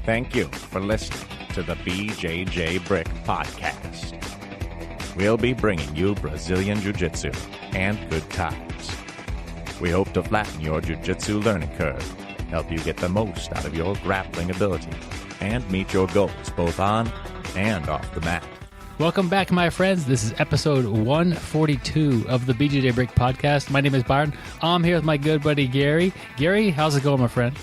Thank you for listening to the BJJ Brick Podcast. We'll be bringing you Brazilian Jiu-Jitsu and good times. We hope to flatten your Jiu-Jitsu learning curve, help you get the most out of your grappling ability, and meet your goals both on and off the mat. Welcome back, my friends. This is episode 142 of the BJJ Brick Podcast. My name is Barlann. I'm here with my good buddy, Gary. Gary, how's it going, my friend?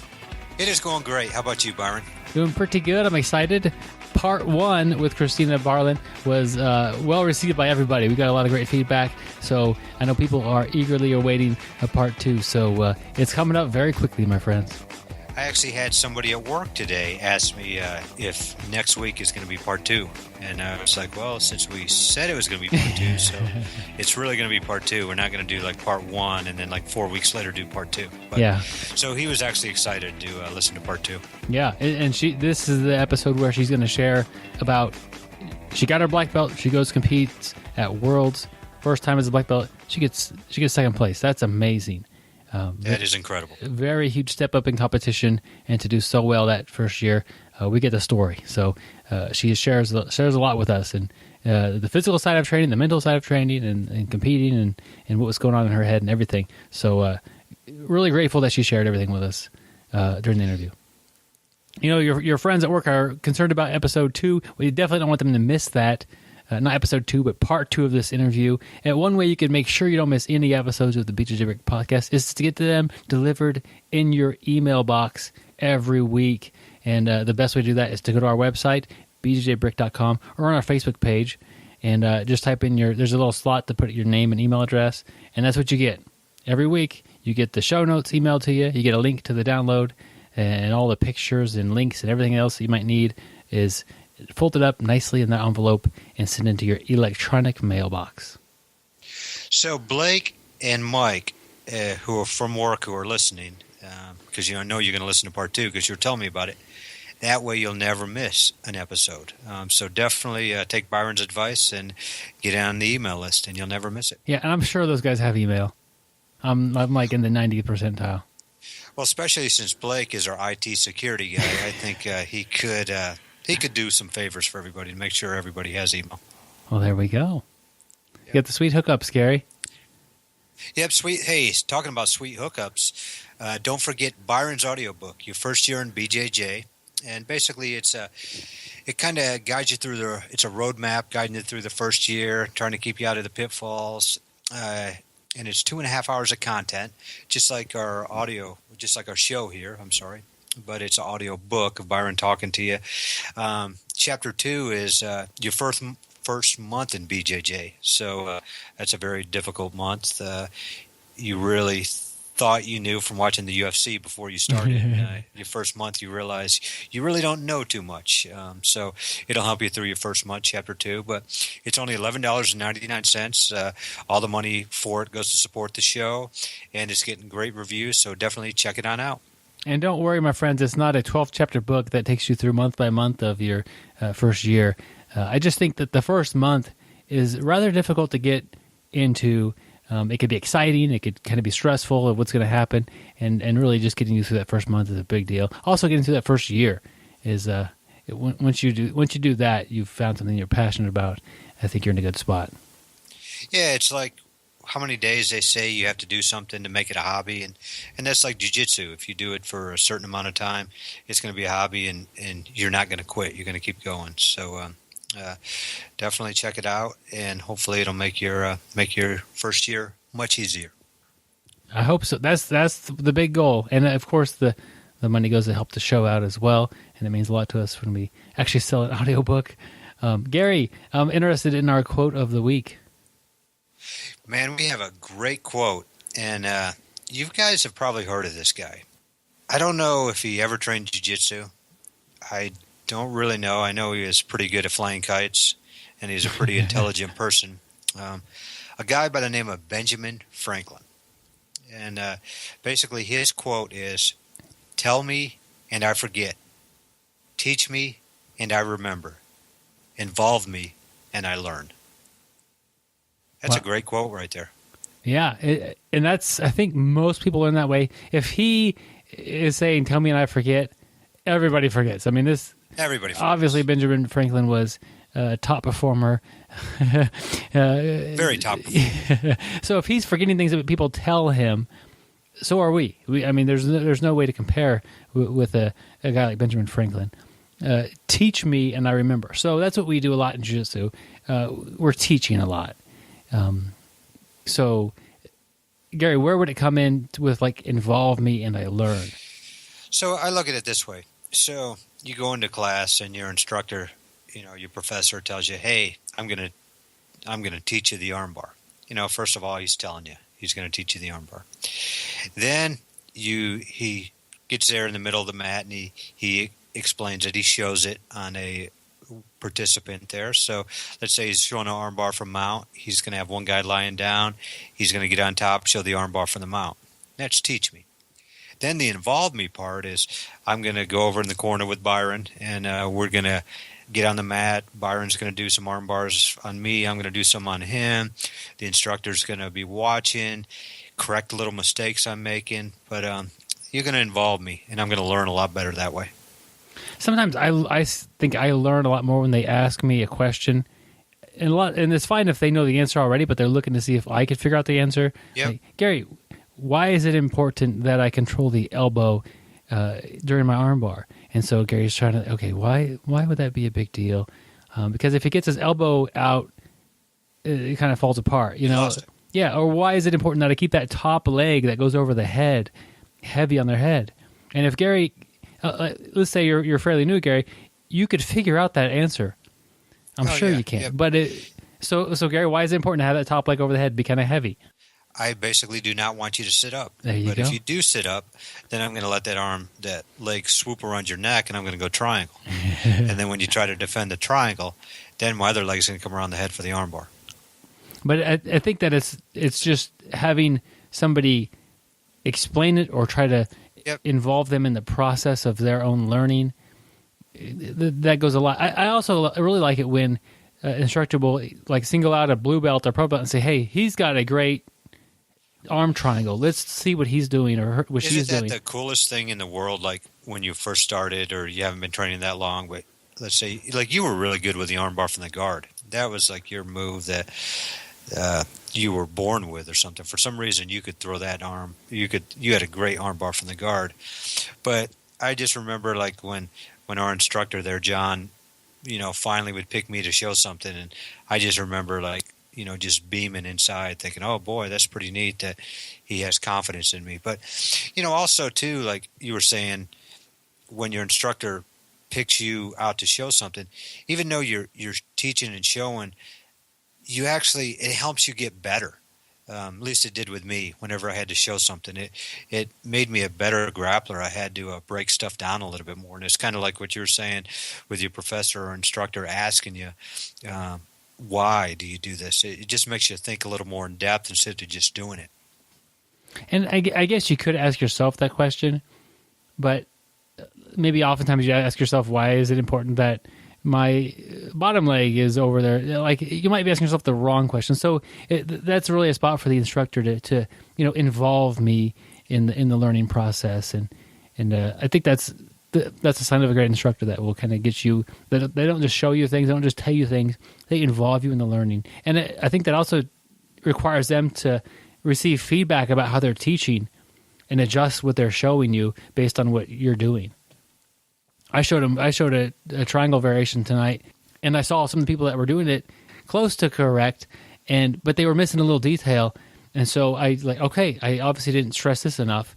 It is going great. How about you, Byron? Doing pretty good. I'm excited. Part 1 with Kristina Barlaan was well received by everybody. We got a lot of great feedback, so I know people are eagerly awaiting a Part 2. So it's coming up very quickly, my friends. I actually had somebody at work today ask me if next week is going to be Part 2. And I was like, well, since we said it was going to be Part 2, so it's really going to be Part 2. We're not going to do like Part 1 and then like 4 weeks later do Part 2. But, yeah. So he was actually excited to listen to Part 2. Yeah, and this is the episode where she's going to share about, she got her black belt, she goes competes at Worlds, first time as a black belt, she gets second place. That's amazing. That is incredible. Very huge step up in competition, and to do so well that first year, we get the story. So she shares a lot with us, and the physical side of training, the mental side of training, and competing, and what was going on in her head and everything. So really grateful that she shared everything with us during the interview. You know, your friends at work are concerned about episode 2. We definitely don't want them to miss that. Not episode 2, but part 2 of this interview. And one way you can make sure you don't miss any episodes of the BJJ Brick Podcast is to get to them delivered in your email box every week. And the best way to do that is to go to our website, bjjbrick.com, or on our Facebook page, and just type in there's a little slot to put your name and email address, and that's what you get. Every week, you get the show notes emailed to you, you get a link to the download, and all the pictures and links and everything else you might need is folded up nicely in that envelope and sent into your electronic mailbox. So Blake and Mike, who are from work, who are listening, because I know you're going to listen to Part 2 because you're telling me about it. That way you'll never miss an episode. So definitely take Byron's advice and get on the email list, and you'll never miss it. Yeah, and I'm sure those guys have email. I'm like in the 90th percentile. Well, especially since Blake is our IT security guy, I think he could do some favors for everybody to make sure everybody has email. Well, there we go. Yep. You got the sweet hookups, Gary. Yep, sweet. Hey, talking about sweet hookups, don't forget Byron's audiobook, Your First Year in BJJ. And basically it kind of guides you through it's a roadmap guiding you through the first year, trying to keep you out of the pitfalls. And it's 2.5 hours of content, just like our show here. I'm sorry. But it's an audio book of Byron talking to you. Chapter 2 is your first month in BJJ. So that's a very difficult month. You really thought you knew from watching the UFC before you started. Your first month, you realize you really don't know too much. So it'll help you through your first month, Chapter 2. But it's only $11.99. All the money for it goes to support the show, and it's getting great reviews. So definitely check it on out. And don't worry, my friends, it's not a 12-chapter book that takes you through month by month of your first year. I just think that the first month is rather difficult to get into. It could be exciting. It could kind of be stressful of what's going to happen. And really just getting you through that first month is a big deal. Also getting through that first year is once you do that, you've found something you're passionate about. I think you're in a good spot. Yeah, it's like how many days they say you have to do something to make it a hobby, and that's like jiu-jitsu. If you do it for a certain amount of time, it's going to be a hobby, and you're not going to quit. You're going to keep going. So definitely check it out, and hopefully it'll make your first year much easier. I hope so. That's the big goal, and of course the money goes to help the show out as well, and it means a lot to us when we actually sell an audiobook. Gary, I'm interested in our quote of the week. Man, we have a great quote, and you guys have probably heard of this guy. I don't know if he ever trained jiu-jitsu. I don't really know. I know he is pretty good at flying kites, and he's a pretty intelligent person. A guy by the name of Benjamin Franklin. And basically his quote is, "Tell me and I forget. Teach me and I remember. Involve me and I learn." That's a great quote right there. Yeah, I think most people learn that way. If he is saying, "Tell me and I forget," everybody forgets. I mean, Everybody forgets. obviously Benjamin Franklin was a top performer. Very top performer. So if he's forgetting things that people tell him, so are we. I mean, there's no way to compare with a guy like Benjamin Franklin. Teach me and I remember. So that's what we do a lot in Jiu-Jitsu. We're teaching a lot. So, Gary, where would it come in with like involve me and I learn? So I look at it this way. So you go into class and your instructor, your professor tells you, "Hey, I'm gonna teach you the armbar." First of all, he's telling you he's going to teach you the armbar. Then he gets there in the middle of the mat and he explains it. He shows it on a participant there. So let's say he's showing an armbar from mount. He's going to have one guy lying down. He's going to get on top, show the armbar from the mount. That's teach me. Then the involve me part is I'm going to go over in the corner with Byron, and we're going to get on the mat. Byron's going to do some arm bars on me. I'm going to do some on him. The instructor's going to be watching, correct the little mistakes I'm making. But you're going to involve me, and I'm going to learn a lot better that way. Sometimes I think I learn a lot more when they ask me a question. And it's fine if they know the answer already, but they're looking to see if I could figure out the answer. Yep. Like, Gary, why is it important that I control the elbow during my armbar? And so Gary's trying to, okay, why would that be a big deal? Because if he gets his elbow out, it kind of falls apart, Lost it. Yeah, or why is it important that I keep that top leg that goes over the head heavy on their head? And if Gary, let's say you're fairly new, Gary, you could figure out that answer. I'm sure you can. Yep. But so Gary, why is it important to have that top leg over the head be kind of heavy? I basically do not want you to sit up. There you but go. If you do sit up, then I'm going to let that leg swoop around your neck, and I'm going to go triangle. And then when you try to defend the triangle, then my other leg is going to come around the head for the armbar. But I think that it's just having somebody explain it or try to involve them in the process of their own learning. That goes a lot. I also really like it when instructor will like single out a blue belt or pro belt and say, "Hey, he's got a great arm triangle. Let's see what he's doing or what she's doing." Isn't that the coolest thing in the world? Like when you first started, or you haven't been training that long, but let's say like you were really good with the armbar from the guard. That was like your move that you were born with, or something. For some reason, you could throw that arm. You had a great armbar from the guard. But I just remember like when our instructor there, John, finally would pick me to show something, and I just remember like, just beaming inside thinking, oh boy, that's pretty neat that he has confidence in me. But, also too, like you were saying, when your instructor picks you out to show something, even though you're teaching and showing, it helps you get better. At least it did with me. Whenever I had to show something, it made me a better grappler. I had to break stuff down a little bit more. And it's kind of like what you were saying with your professor or instructor asking you, why do you do this? It just makes you think a little more in depth instead of just doing it. And I guess you could ask yourself that question, but maybe oftentimes you ask yourself, why is it important that my bottom leg is over there? Like you might be asking yourself the wrong question. So that's really a spot for the instructor to involve me in the learning process, and I think that's a sign of a great instructor that will kind of get you. That they don't just show you things, they don't just tell you things, they involve you in the learning. And I think that also requires them to receive feedback about how they're teaching and adjust what they're showing you based on what you're doing. I showed a triangle variation tonight, and I saw some of the people that were doing it close to correct, but they were missing a little detail. And so I obviously didn't stress this enough.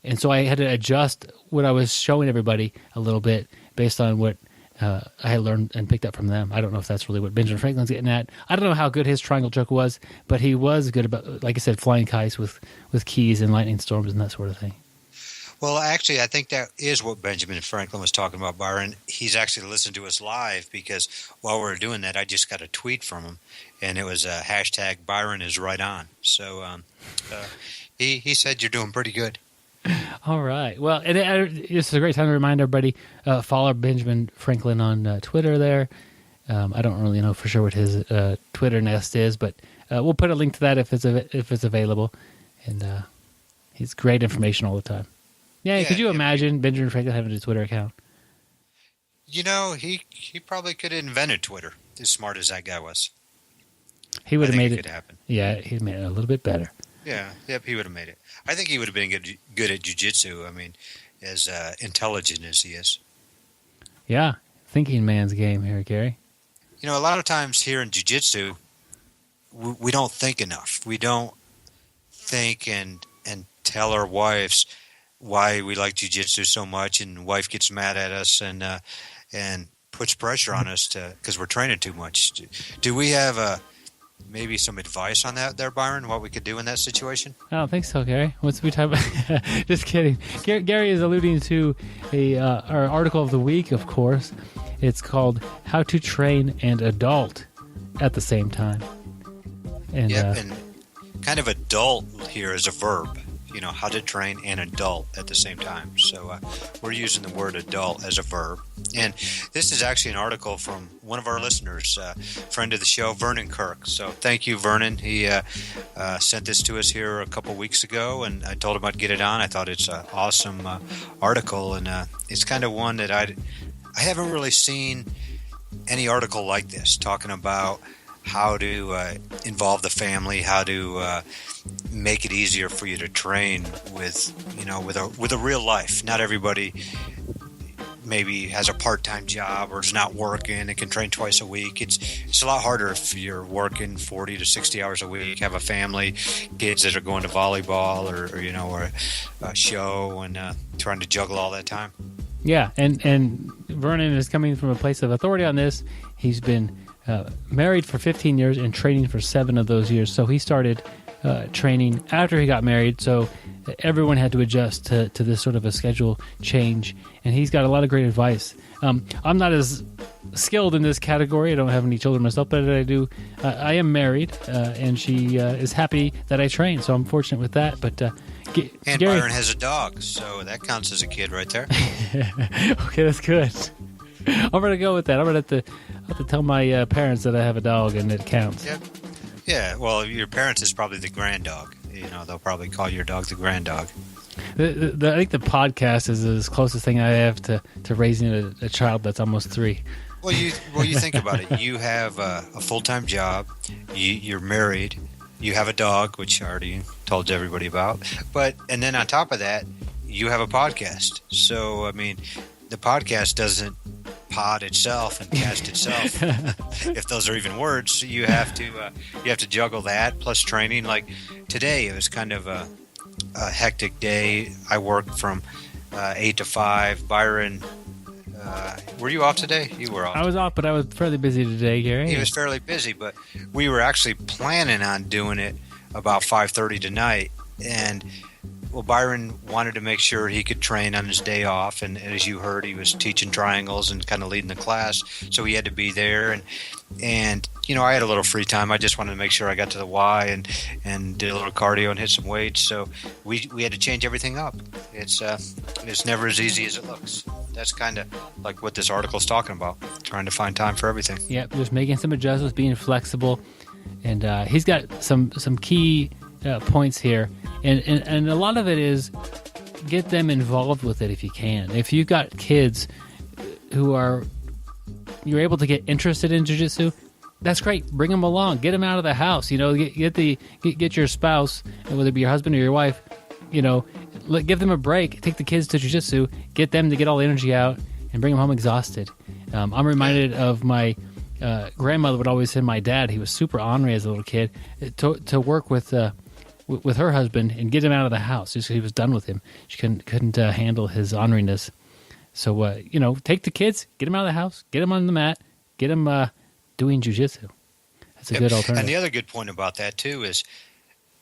And so I had to adjust what I was showing everybody a little bit based on what I had learned and picked up from them. I don't know if that's really what Benjamin Franklin's getting at. I don't know how good his triangle choke was, but he was good about, like I said, flying kites with keys and lightning storms and that sort of thing. Well, actually, I think that is what Benjamin Franklin was talking about, Byron. He's actually listened to us live, because while we were doing that, I just got a tweet from him, and it was hashtag Byron is right on. So he said you're doing pretty good. All right. Well, it's a great time to remind everybody, follow Benjamin Franklin on Twitter there. I don't really know for sure what his Twitter nest is, but we'll put a link to that if it's available. And he's great information all the time. Yeah, could you imagine Benjamin Franklin having a Twitter account? He probably could have invented Twitter, as smart as that guy was. He would have made it. Could happen. Yeah, he'd made it a little bit better. Yeah, yep, he would have made it. I think he would have been good at jiu-jitsu. I mean, as intelligent as he is. Yeah, thinking man's game here, Gary. A lot of times here in jiu-jitsu, we don't think enough. We don't think and tell our wives why we like jiu-jitsu so much, and wife gets mad at us and puts pressure on us because we're training too much. Do we have maybe some advice on that there, Byron, what we could do in that situation? I don't think so, Gary. What's we talk about? Just kidding. Gary is alluding to our article of the week, of course. It's called How to Train and Adult at the Same Time. And, and kind of adult here is a verb. How to train and adult at the same time. So we're using the word adult as a verb. And this is actually an article from one of our listeners, friend of the show, Vernon Kirk. So thank you, Vernon. He sent this to us here a couple weeks ago, and I told him I'd get it on. I thought it's an awesome article, and it's kind of one that I haven't really seen any article like this, talking about how to involve the family, how to make it easier for you to train with a real life. Not everybody maybe has a part-time job or is not working and can train twice a week. It's a lot harder if you're working 40 to 60 hours a week, have a family, kids that are going to volleyball or a show, and trying to juggle all that time. Yeah, and Vernon is coming from a place of authority on this. He's been married for 15 years and training for 7 of those years. So he started training after he got married. So everyone had to adjust to this sort of a schedule change. And he's got a lot of great advice. I'm not as skilled in this category. I don't have any children myself, but I do. I am married, and she is happy that I train. So I'm fortunate with that. But and Gary, Byron has a dog, so that counts as a kid right there. Okay, that's good. I'm going to go with that. I'm going to have to tell my parents that I have a dog and it counts. Yep. Yeah, well, your parents is probably the grand dog. They'll probably call your dog the grand dog. I think the podcast is the closest thing I have to raising a child that's almost 3. Well, you think about it. You have a full-time job. You're married. You have a dog, which I already told everybody about. And then on top of that, you have a podcast. So, I mean, the podcast doesn't pod itself and cast itself. If those are even words, you have to juggle that plus training. Like today, it was kind of a hectic day. I worked from 8 to 5. Byron, were you off today? You were off. I was off, but I was fairly busy today, Gary. He was fairly busy, but we were actually planning on doing it about 5:30 tonight, and Byron wanted to make sure he could train on his day off, and as you heard, he was teaching triangles and kind of leading the class, so he had to be there. And I had a little free time. I just wanted to make sure I got to the Y and did a little cardio and hit some weights. So we had to change everything up. It's never as easy as it looks. That's kind of like what this article is talking about, trying to find time for everything. Yep, just making some adjustments, being flexible, and he's got some key points here, and a lot of it is get them involved with it if you can. If you've got kids who you're able to get interested in jiu-jitsu, that's great. Bring them along. Get them out of the house. Get your spouse, whether it be your husband or your wife. Give them a break. Take the kids to jiu-jitsu. Get them to get all the energy out and bring them home exhausted. I'm reminded of my grandmother would always send my dad. He was super ornery as a little kid to work with her husband and get him out of the house just because he was done with him. She couldn't handle his orneriness. So take the kids, get them out of the house, get them on the mat, get them doing jiu-jitsu. That's a good alternative. And the other good point about that too is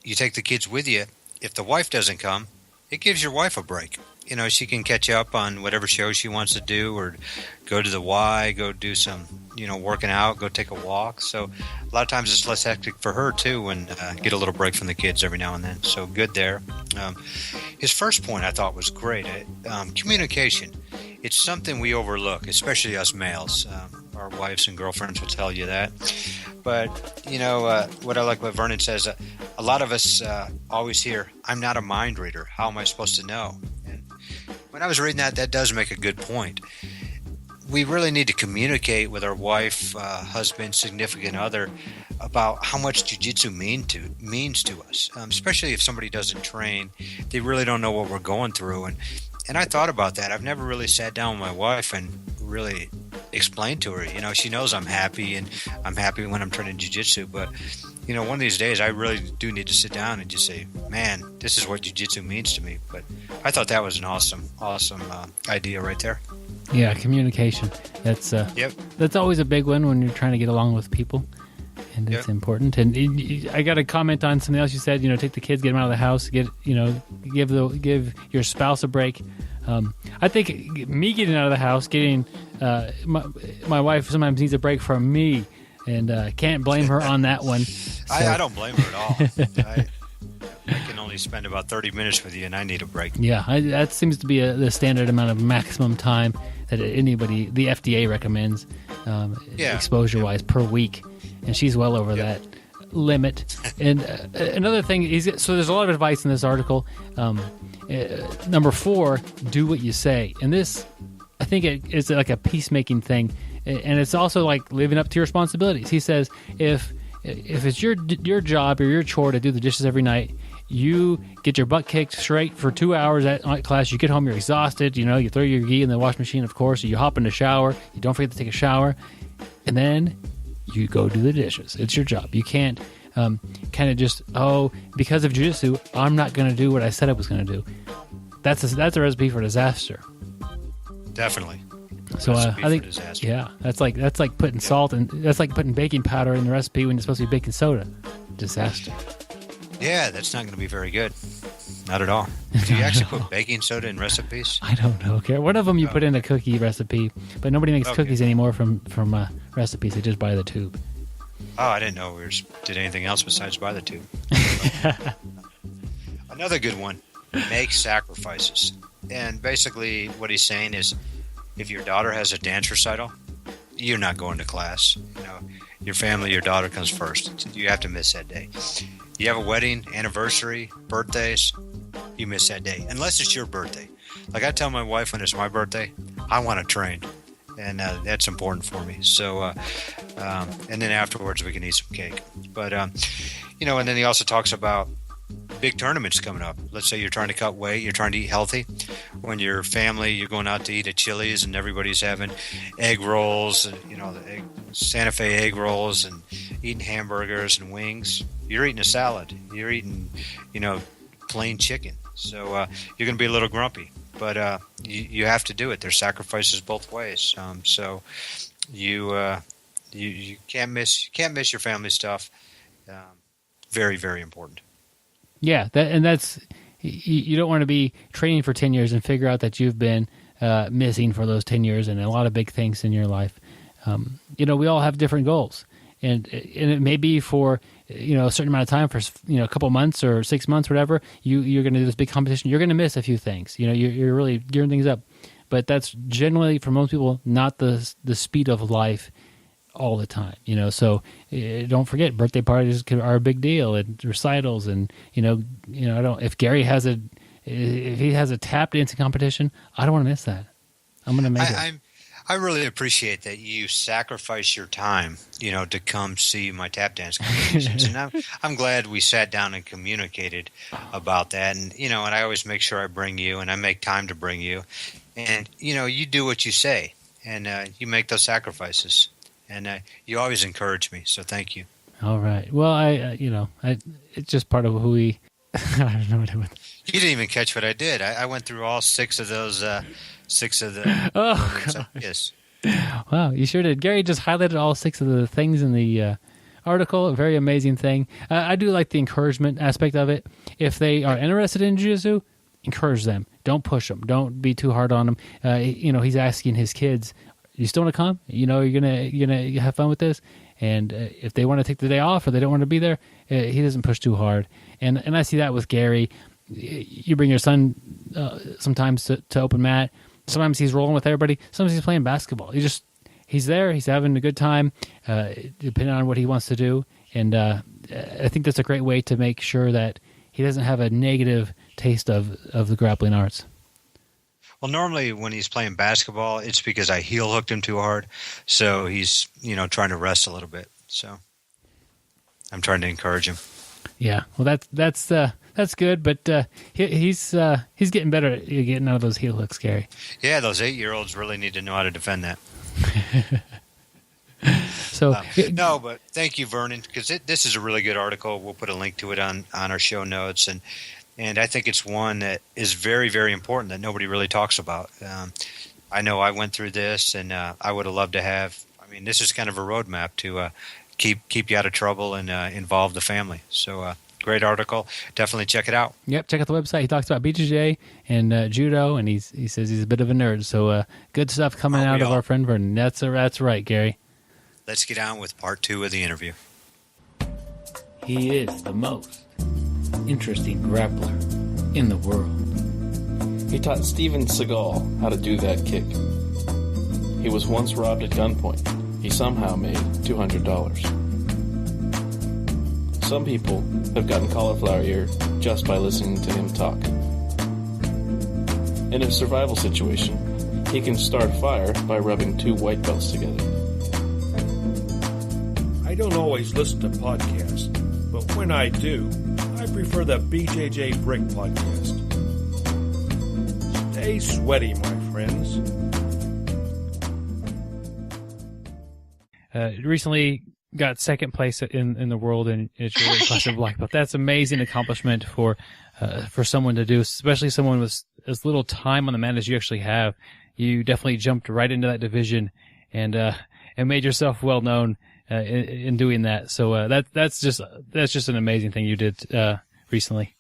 you take the kids with you. If the wife doesn't come, it gives your wife a break. She can catch up on whatever show she wants to do, or go to the Y, go do some, working out, go take a walk. So a lot of times it's less hectic for her too, and get a little break from the kids every now and then. So good there. His first point I thought was great. Communication. It's something we overlook, especially us males. Our wives and girlfriends will tell you that. But, what I like what Vernon says, a lot of us always hear, I'm not a mind reader. How am I supposed to know? And when I was reading that does make a good point. we really need to communicate with our wife, husband, significant other about how much jiu-jitsu means to us, especially if somebody doesn't train. They really don't know what we're going through. And I thought about that. I've never really sat down with my wife and really explained to her. She knows I'm happy, and I'm happy when I'm training jiu-jitsu. But, one of these days I really do need to sit down and just say, man, this is what jiu-jitsu means to me. But I thought that was an awesome idea right there. Yeah, communication. That's that's always a big one when you're trying to get along with people, and it's important. And I got to comment on something else you said. Take the kids, get them out of the house, give your spouse a break. I think me getting out of the house, getting my wife sometimes needs a break from me, and can't blame her on that one. So. I don't blame her at all. I can only spend about 30 minutes with you, and I need a break. Yeah, that seems to be the standard amount of maximum time that anybody, the FDA recommends, exposure-wise per week, and she's well over that limit. And another thing is, so there's a lot of advice in this article. Number 4, do what you say, and this, I think it's like a peacemaking thing, and it's also like living up to your responsibilities. He says if it's your job or your chore to do the dishes every night, you get your butt kicked straight for 2 hours at night class. You get home, you're exhausted. You throw your gi in the washing machine, of course. You hop in the shower. You don't forget to take a shower, and then you go do the dishes. It's your job. You can't kind of just because of jiu-jitsu, I'm not going to do what I said I was going to do. That's a recipe for disaster. Definitely. So I think, that's like putting salt and that's like putting baking powder in the recipe when it's supposed to be baking soda. Disaster. Yeah, that's not going to be very good. Not at all. Do you actually put baking soda in recipes? I don't know. Okay. One of them you put in a cookie recipe, but nobody makes cookies anymore from recipes. They just buy the tube. Oh, I didn't know we did anything else besides buy the tube. Another good one, make sacrifices. And basically what he's saying is, if your daughter has a dance recital, you're not going to class. Your family, your daughter comes first. You have to miss that day. You have a wedding, anniversary, birthdays, you miss that day. Unless it's your birthday. Like I tell my wife when it's my birthday, I want to train. And that's important for me. So, and then afterwards we can eat some cake. But, and then he also talks about big tournaments coming up. Let's say you're trying to cut weight, you're trying to eat healthy. When your family, you're going out to eat at Chili's and everybody's having egg rolls, the Santa Fe egg rolls, and eating hamburgers and wings. You're eating a salad. You're eating, plain chicken. So you're going to be a little grumpy. But you have to do it. There's sacrifices both ways. So you can't miss your family stuff. Very, very important. Yeah, that's you don't want to be training for 10 years and figure out that you've been missing for those 10 years and a lot of big things in your life. We all have different goals, and it may be for a certain amount of time, for a couple months or 6 months, whatever. You're going to do this big competition. You're going to miss a few things. You're really gearing things up, but that's generally for most people not the speed of life all the time, so don't forget birthday parties are a big deal, and recitals, and if Gary has if he has a tap dancing competition, I don't want to miss that. I'm going to make it. I really appreciate that you sacrifice your time, to come see my tap dance competitions. And I'm glad we sat down and communicated about that. And, and I always make sure I bring you, and I make time to bring you. And, you do what you say, and you make those sacrifices. And you always encourage me, so thank you. All right. Well, it's just part of who we. I don't know what I went. You didn't even catch what I did. I went through all 6 of those. 6 of the. Oh, gosh. Yes. Wow, you sure did. Gary just highlighted all 6 of the things in the article. A very amazing thing. I do like the encouragement aspect of it. If they are interested in jiu-jitsu, encourage them. Don't push them. Don't be too hard on them. He's asking his kids, you still want to come? You're gonna have fun with this. And if they want to take the day off or they don't want to be there, he doesn't push too hard. And I see that with Gary. You bring your son sometimes to open mat. Sometimes he's rolling with everybody. Sometimes he's playing basketball. He's there. He's having a good time, depending on what he wants to do. And I think that's a great way to make sure that he doesn't have a negative taste of the grappling arts. Well, normally when he's playing basketball, it's because I heel hooked him too hard. So he's, trying to rest a little bit. So I'm trying to encourage him. Yeah, well, that's good, but he's getting better at getting out of those heel hooks, Gary. Yeah, those 8-year-olds really need to know how to defend that. So no, but thank you, Vernon, because this is a really good article. We'll put a link to it on our show notes, and I think it's one that is very, very important that nobody really talks about. I know I went through this, and I would have loved to have. I mean, this is kind of a roadmap to keep you out of trouble and involve the family. So great article. Definitely check it out. Yep, check out the website. He talks about BJJ and judo, and he says he's a bit of a nerd. So good stuff coming out of our friend Vernon. That's right, Gary. Let's get on with part 2 of the interview. He is the most interesting grappler in the world. He taught Steven Seagal how to do that kick. He was once robbed at gunpoint. He somehow made $200. Some people have gotten cauliflower ear just by listening to him talk. In a survival situation, he can start a fire by rubbing 2 white belts together. I don't always listen to podcasts, but when I do, I prefer the BJJ Brick podcast. Stay sweaty, my friends. Recently got second place in the world in its really class of black belt. That's amazing accomplishment for someone to do, especially someone with as little time on the mat as you actually have. You definitely jumped right into that division and made yourself well known in doing that. So that's just an amazing thing you did recently.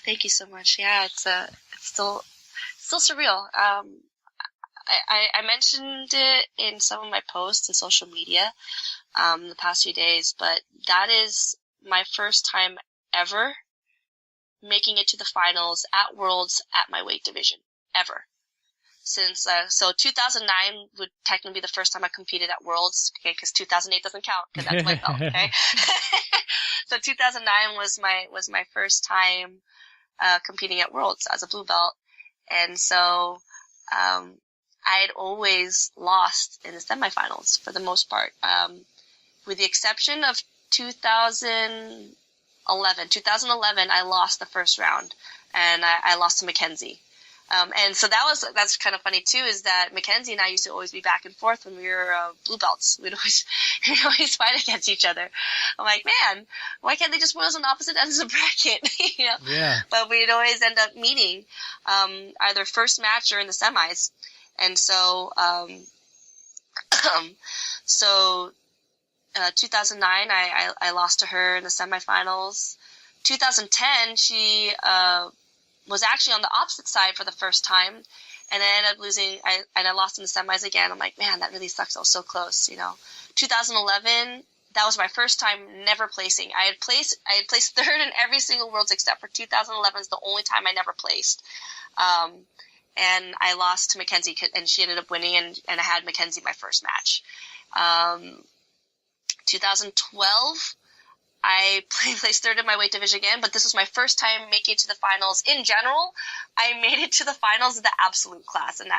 Thank you so much. Yeah, it's still surreal. I mentioned it in some of my posts in social media the past few days, but that is my first time ever making it to the finals at Worlds at my weight division, ever. Since, so 2009 would technically be the first time I competed at Worlds, okay, because 2008 doesn't count, because that's white belt, okay? So 2009 was my first time competing at Worlds as a blue belt, and so I had always lost in the semifinals for the most part, with the exception of 2011. 2011, I lost the first round, and I lost to Mackenzie. And so that's kind of funny too, is that Mackenzie and I used to always be back and forth when we were blue belts. We'd always fight against each other. I'm like, man, why can't they just put us on opposite ends of the bracket? Yeah. But we'd always end up meeting either first match or in the semis. And so 2009, I lost to her in the semifinals. 2010, she was actually on the opposite side for the first time, and I ended up losing. I lost in the semis again. I'm like, man, that really sucks. I was so close, 2011, that was my first time never placing. I had placed third in every single Worlds except for 2011 is the only time I never placed. And I lost to Mackenzie, and she ended up winning, and I had Mackenzie my first match. 2012, I placed third in my weight division again, but this was my first time making it to the finals. In general, I made it to the finals of the absolute class, and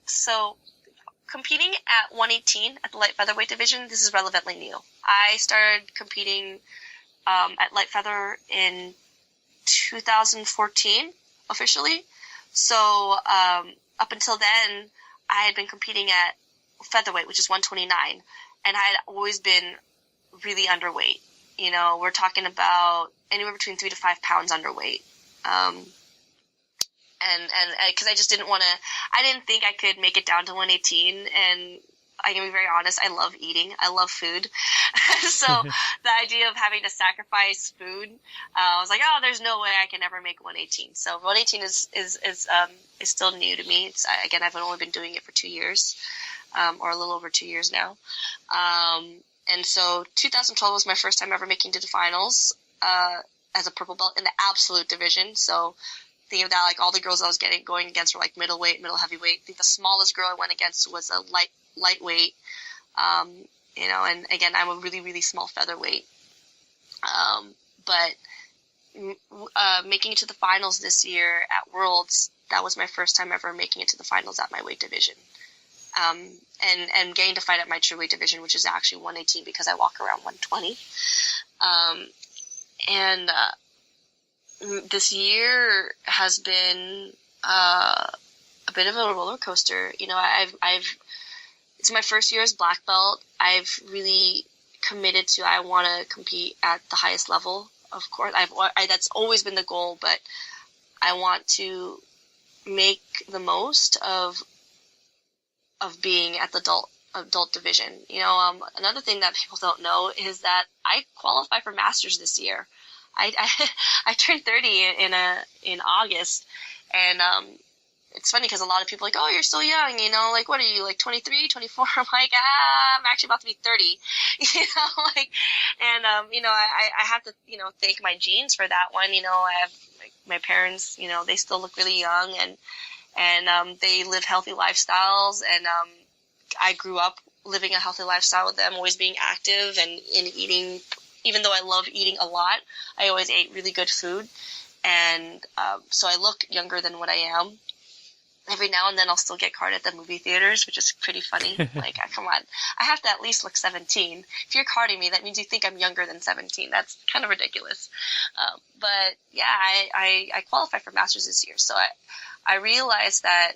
so competing at 118 at the light featherweight division, this is relevantly new. I started competing at light feather in 2014 officially. So up until then, I had been competing at featherweight, which is 129, and I had always been really underweight. We're talking about anywhere between 3 to 5 pounds underweight. And because I just didn't I didn't think I could make it down to 118, and I can be very honest, I love eating. I love food. So the idea of having to sacrifice food, I was like, oh, there's no way I can ever make 118. So 118 is still new to me. Again, I've only been doing it for 2 years, or a little over 2 years now. And so 2012 was my first time ever making it to the finals, as a purple belt in the absolute division. So think of that, like all the girls I was going against were like middleweight, middle heavyweight. I think the smallest girl I went against was a lightweight, and again, I'm a really, really small featherweight. But making it to the finals this year at Worlds, that was my first time ever making it to the finals at my weight division. And getting to fight at my true weight division, which is actually 118 because I walk around 120. This year has been a bit of a roller coaster. You know, it's my first year as black belt. I've really committed to, I want to compete at the highest level. Of course, that's always been the goal, but I want to make the most of being at the adult division. You know, another thing that people don't know is that I qualify for Masters this year. I turned 30 in August, and it's funny because a lot of people are like, oh, you're so young, you know, like, what are you, like 23, 24? I'm like, I'm actually about to be 30, you know, like, and, you know, I have to, you know, thank my genes for that one. You know, I have my parents, you know, they still look really young, and they live healthy lifestyles, and I grew up living a healthy lifestyle with them, always being active and in eating. Even though I love eating a lot, I always ate really good food, and so I look younger than what I am. Every now and then I'll still get carded at the movie theaters, which is pretty funny. Like, come on, I have to at least look 17. If you're carding me, that means you think I'm younger than 17. That's kind of ridiculous. But yeah, I qualified for Masters this year, so I realized that,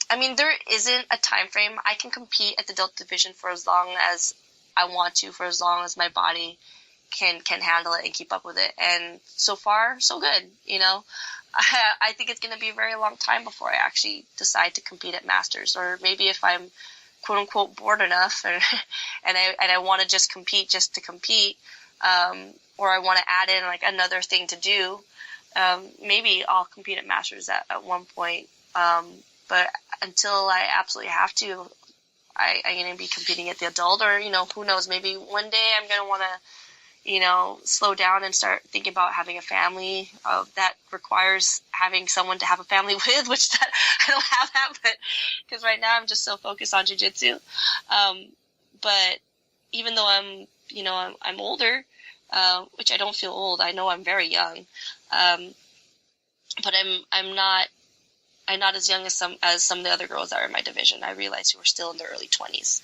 I mean, there isn't a time frame. I can compete at the adult division for as long as I want to, for as long as my body can handle it and keep up with it. And so far, so good, you know. I think it's going to be a very long time before I actually decide to compete at Masters, or maybe if I'm quote unquote bored enough and I want to just to compete, or I want to add in like another thing to do, maybe I'll compete at Masters at one point. But until I absolutely have to, I'm going to be competing at the adult, or, you know, who knows, maybe one day I'm going to want to, you know, slow down and start thinking about having a family. That requires having someone to have a family with, which I don't have that, but because right now I'm just so focused on jiu-jitsu. But even though I'm older, which I don't feel old, I know I'm very young. But I'm not as young as some of the other girls that are in my division. I realize who are still in their early 20s.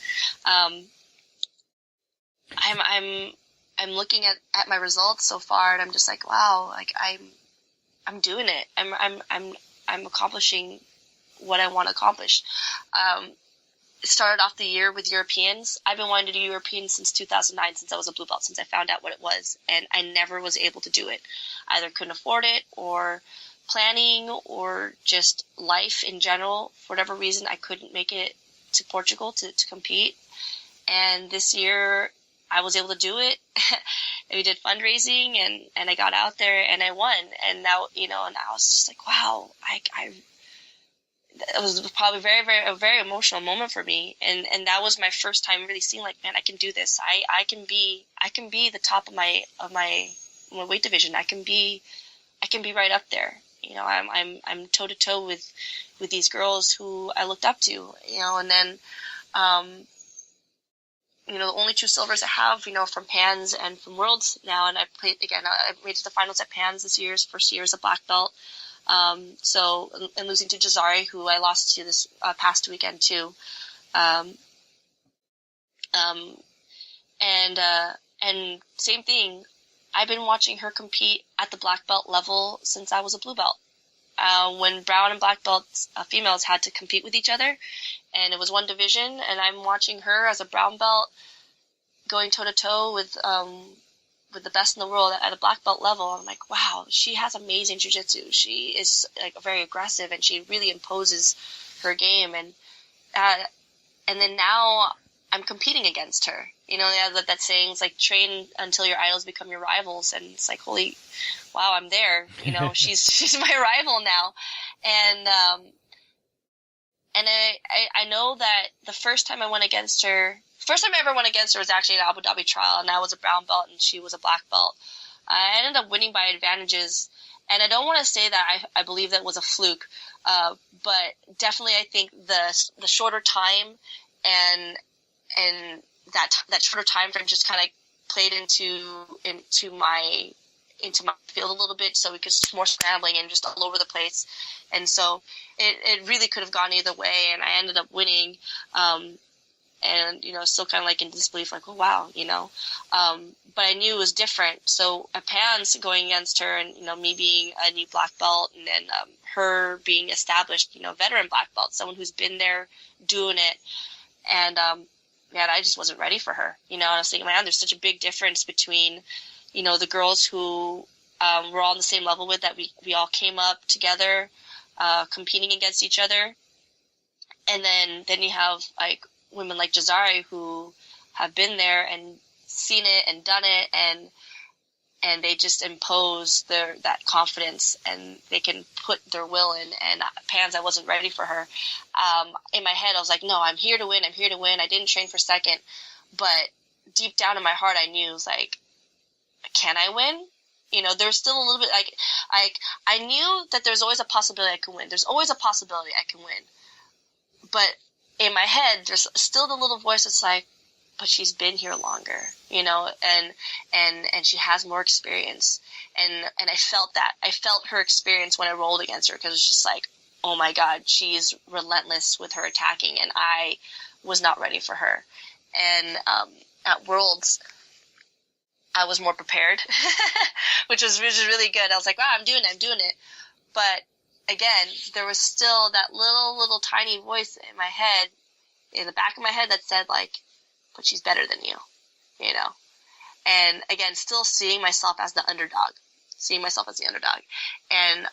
I'm looking at my results so far, and I'm just like, wow, like I'm doing it. I'm accomplishing what I want to accomplish. It started off the year with Europeans. I've been wanting to do Europeans since 2009, since I was a blue belt, since I found out what it was, and I never was able to do it. Either couldn't afford it, or planning, or just life in general. For whatever reason, I couldn't make it to Portugal to compete. And this year I was able to do it. We did fundraising, and I got out there and I won. And now, you know, and I was just like, wow, it was probably a very emotional moment for me. And that was my first time really seeing, like, man, I can do this. I can be the top of my weight division. I can be right up there. You know, I'm toe to toe with these girls who I looked up to, you know, and then, you know, the only two silvers I have, you know, from Pans and from Worlds now, and I played again. I made it to the finals at Pans this year's first year as a black belt. So, and losing to Jazari, who I lost to this past weekend too. And same thing. I've been watching her compete at the black belt level since I was a blue belt. When brown and black belts, females had to compete with each other, and it was one division, and I'm watching her as a brown belt going toe to toe with the best in the world at a black belt level. I'm like, wow, she has amazing jiu-jitsu. She is like very aggressive, and she really imposes her game. And then now I'm competing against her. You know, they have that saying, it's like, train until your idols become your rivals. And it's like, holy, wow, I'm there. You know, she's my rival now. And I know that the first time I went against her, first time I ever went against her was actually an Abu Dhabi trial, and I was a brown belt and she was a black belt. I ended up winning by advantages, and I don't want to say that I believe that was a fluke, but definitely I think the shorter time and that shorter time frame just kind of played into into my field a little bit, so we could more scrambling and just all over the place. And so it really could have gone either way, and I ended up winning. And, still kind of like in disbelief, like, oh, wow, but I knew it was different. So at Pans going against her and, me being a new black belt, and then her being established, veteran black belt, someone who's been there doing it. And, man, I just wasn't ready for her. And I was thinking, man, there's such a big difference between, the girls who were all on the same level with, that we all came up together, competing against each other. And then you have like women like Jazari who have been there and seen it and done it, and they just impose that confidence, and they can put their will in. And Pans, I wasn't ready for her. In my head, I was like, no, I'm here to win. I'm here to win. I didn't train for second, but deep down in my heart, I knew, it was like, can I win? There's still a little bit like I knew that there's always a possibility I can win. There's always a possibility I can win. But in my head, there's still the little voice that's like, but she's been here longer, and she has more experience. And I felt that. I felt her experience when I rolled against her, because it's just like, oh my God, she's relentless with her attacking, and I was not ready for her. And at Worlds, I was more prepared, which was really good. I was like, wow, I'm doing it. But again, there was still that little tiny voice in my head, in the back of my head, that said like, but she's better than you, And again, still seeing myself as the underdog. And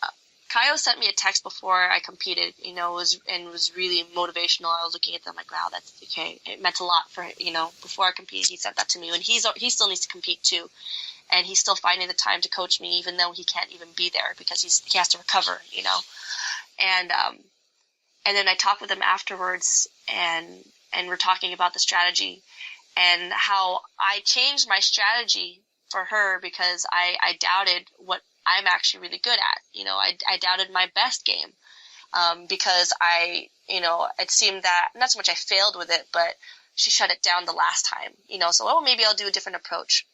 Caio sent me a text before I competed, was really motivational. I was looking at them like, wow, that's okay. It meant a lot for, before I competed, he sent that to me. And he still needs to compete too. And he's still finding the time to coach me, even though he can't even be there because he has to recover, And then I talked with him afterwards, and we're talking about the strategy and how I changed my strategy for her because I doubted what I'm actually really good at. I doubted my best game because it seemed that not so much I failed with it, but she shut it down the last time. So maybe I'll do a different approach.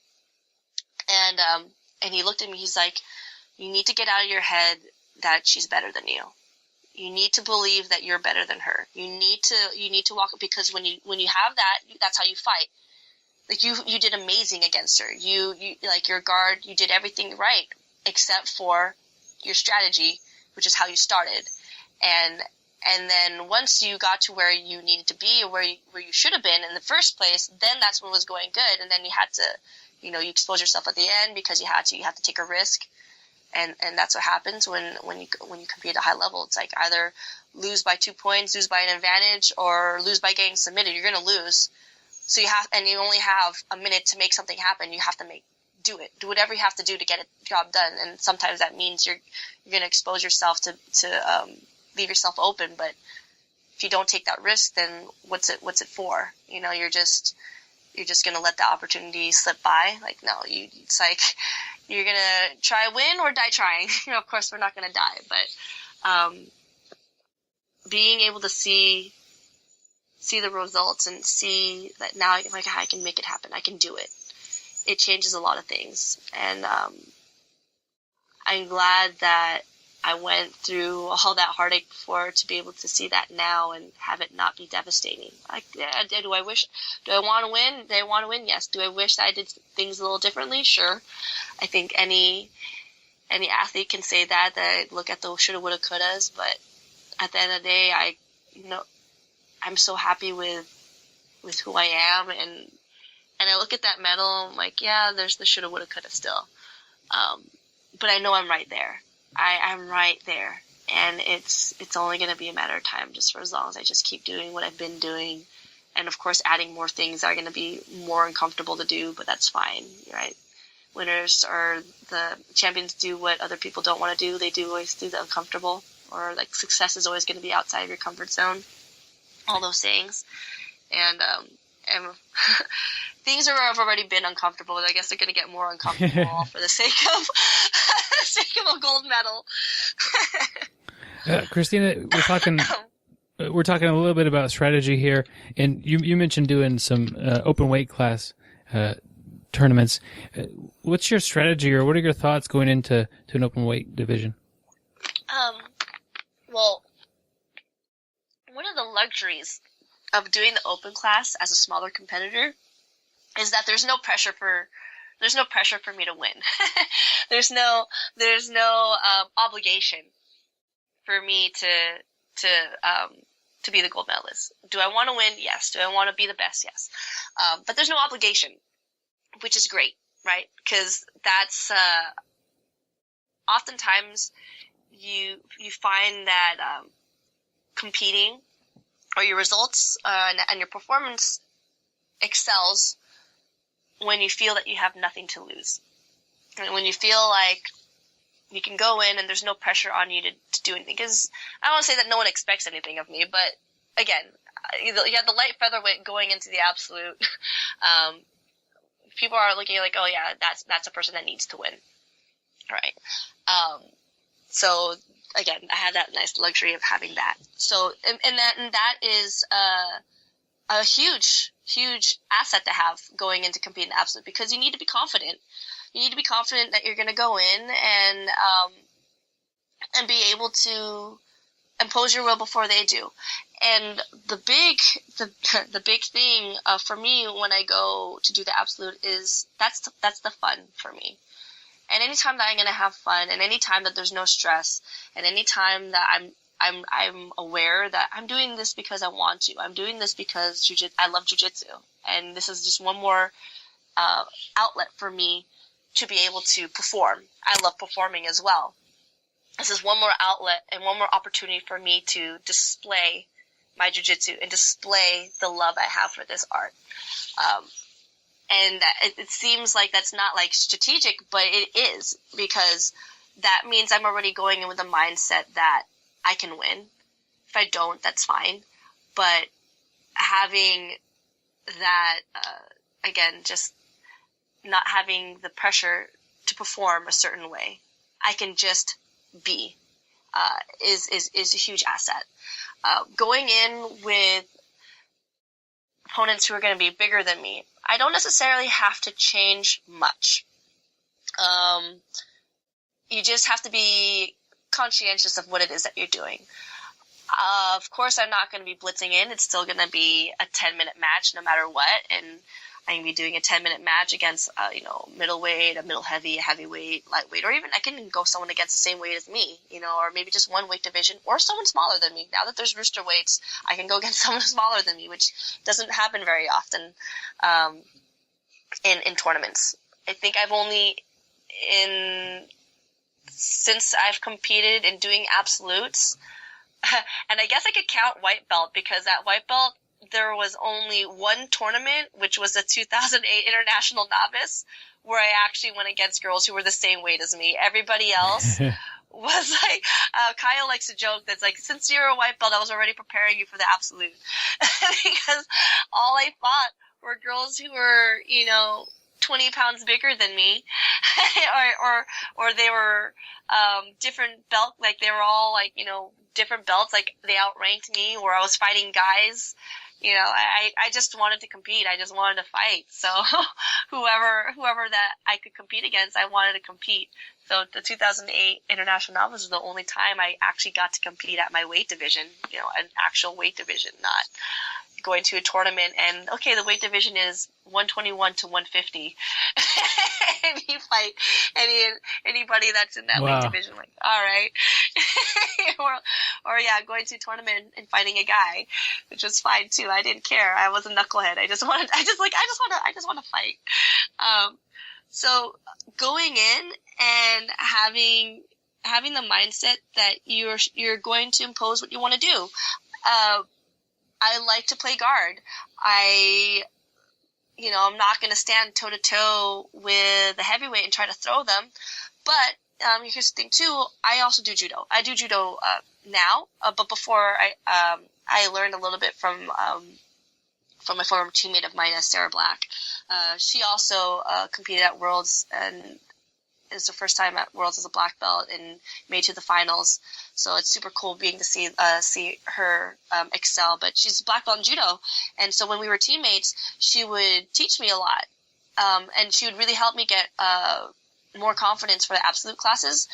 And he looked at me. He's like, you need to get out of your head that she's better than you. You need to believe that you're better than her. You need to walk, because when you have that, that's how you fight. Like you did amazing against her. You like your guard, you did everything right except for your strategy, which is how you started. And then once you got to where you needed to be, or where you should have been in the first place, then that's when it was going good. And then you had to, you expose yourself at the end because you have to take a risk. And that's what happens when you compete at a high level. It's like either lose by 2 points, lose by an advantage, or lose by getting submitted. You're going to lose. So you only have a minute to make something happen. You have to do whatever you have to do to get a job done. And sometimes that means you're going to expose yourself to leave yourself open. But if you don't take that risk, then what's it for? You're just going to let the opportunity slip by. Like, no, it's like, you're going to try win or die trying. Of course we're not going to die, but, being able to see the results and see that now like I can make it happen. I can do it. It changes a lot of things. And, I'm glad that I went through all that heartache before to be able to see that now and have it not be devastating. Like, yeah, do I want to win? Do I want to win? Yes. Do I wish that I did things a little differently? Sure. I think any athlete can say that I look at the shoulda, woulda, couldas, but at the end of the day, I'm so happy with who I am, and I look at that medal, I'm like, yeah, there's the shoulda, woulda, coulda still. But I know I'm right there. I'm right there, and it's only going to be a matter of time, just for as long as I just keep doing what I've been doing, and of course adding more things that are going to be more uncomfortable to do, but that's fine, right? Winners or the champions do what other people don't want to do. They do always do the uncomfortable, or like success is always going to be outside of your comfort zone. All those things, and things have already been uncomfortable, but I guess they're going to get more uncomfortable for the sake of a gold medal. Kristina, we're talking a little bit about strategy here, and you mentioned doing some open weight class tournaments. What's your strategy, or what are your thoughts going into an open weight division? Well, one of the luxuries of doing the open class as a smaller competitor is that there's no pressure for me to win. there's no obligation for me to be the gold medalist. Do I want to win? Yes. Do I want to be the best? Yes. But there's no obligation, which is great, right? Because that's oftentimes you find that competing or your results and your performance excels when you feel that you have nothing to lose. And when you feel like you can go in and there's no pressure on you to do anything. Because I don't want to say that no one expects anything of me, but again, you have the light featherweight going into the absolute. People are looking like, oh yeah, that's a person that needs to win. Right. So again, I have that nice luxury of having that. So, and that is a huge asset to have going into competing in the absolute, because you need to be confident. You need to be confident that you're going to go in and be able to impose your will before they do. And the big thing for me when I go to do the absolute is that's the fun for me. And anytime that I'm going to have fun, and anytime that there's no stress, and anytime that I'm aware that I'm doing this because I want to. I'm doing this because I love jiu-jitsu, and this is just one more outlet for me to be able to perform. I love performing as well. This is one more outlet and one more opportunity for me to display my jiu-jitsu and display the love I have for this art. And it seems like that's not like strategic, but it is, because that means I'm already going in with a mindset that I can win. If I don't, that's fine. But having that, again, just not having the pressure to perform a certain way, I can just be, is a huge asset. Going in with opponents who are going to be bigger than me, I don't necessarily have to change much. You just have to be conscientious of what it is that you're doing. Of course, I'm not going to be blitzing in. It's still going to be a 10-minute match no matter what. And I'm going to be doing a 10-minute match against, middleweight, a middle heavy, a heavyweight, lightweight, or even I can go someone against the same weight as me, or maybe just one weight division, or someone smaller than me. Now that there's rooster weights, I can go against someone smaller than me, which doesn't happen very often in tournaments. I think I've only since I've competed in doing absolutes, and I guess I could count white belt, because at white belt, there was only one tournament, which was the 2008 International Novice, where I actually went against girls who were the same weight as me. Everybody else was like, Caio likes to joke that's like, since you're a white belt, I was already preparing you for the absolute. Because all I fought were girls who were, 20 pounds bigger than me, or they were different belt, like they were all like, different belts, like they outranked me, or I was fighting guys. I just wanted to compete. I just wanted to fight. So whoever that I could compete against, I wanted to compete. So the 2008 International Novice was the only time I actually got to compete at my weight division, an actual weight division, not going to a tournament and, okay, the weight division is 121 to 150. And you fight anybody that's in that weight division. Like, all right. or going to a tournament and fighting a guy, which was fine too. I didn't care. I was a knucklehead. I just want to fight. So going in and having the mindset that you're going to impose what you want to do. I like to play guard. I'm not going to stand toe to toe with the heavyweight and try to throw them. But here's the thing too. I also do judo. I do judo now, but before I learned a little bit from my former teammate of mine, Sarah Black. She also competed at Worlds, and it's the first time at Worlds as a black belt and made to the finals. So it's super cool being to see her excel. But she's a black belt in judo, and so when we were teammates, she would teach me a lot And she would really help me get more confidence for the absolute classes,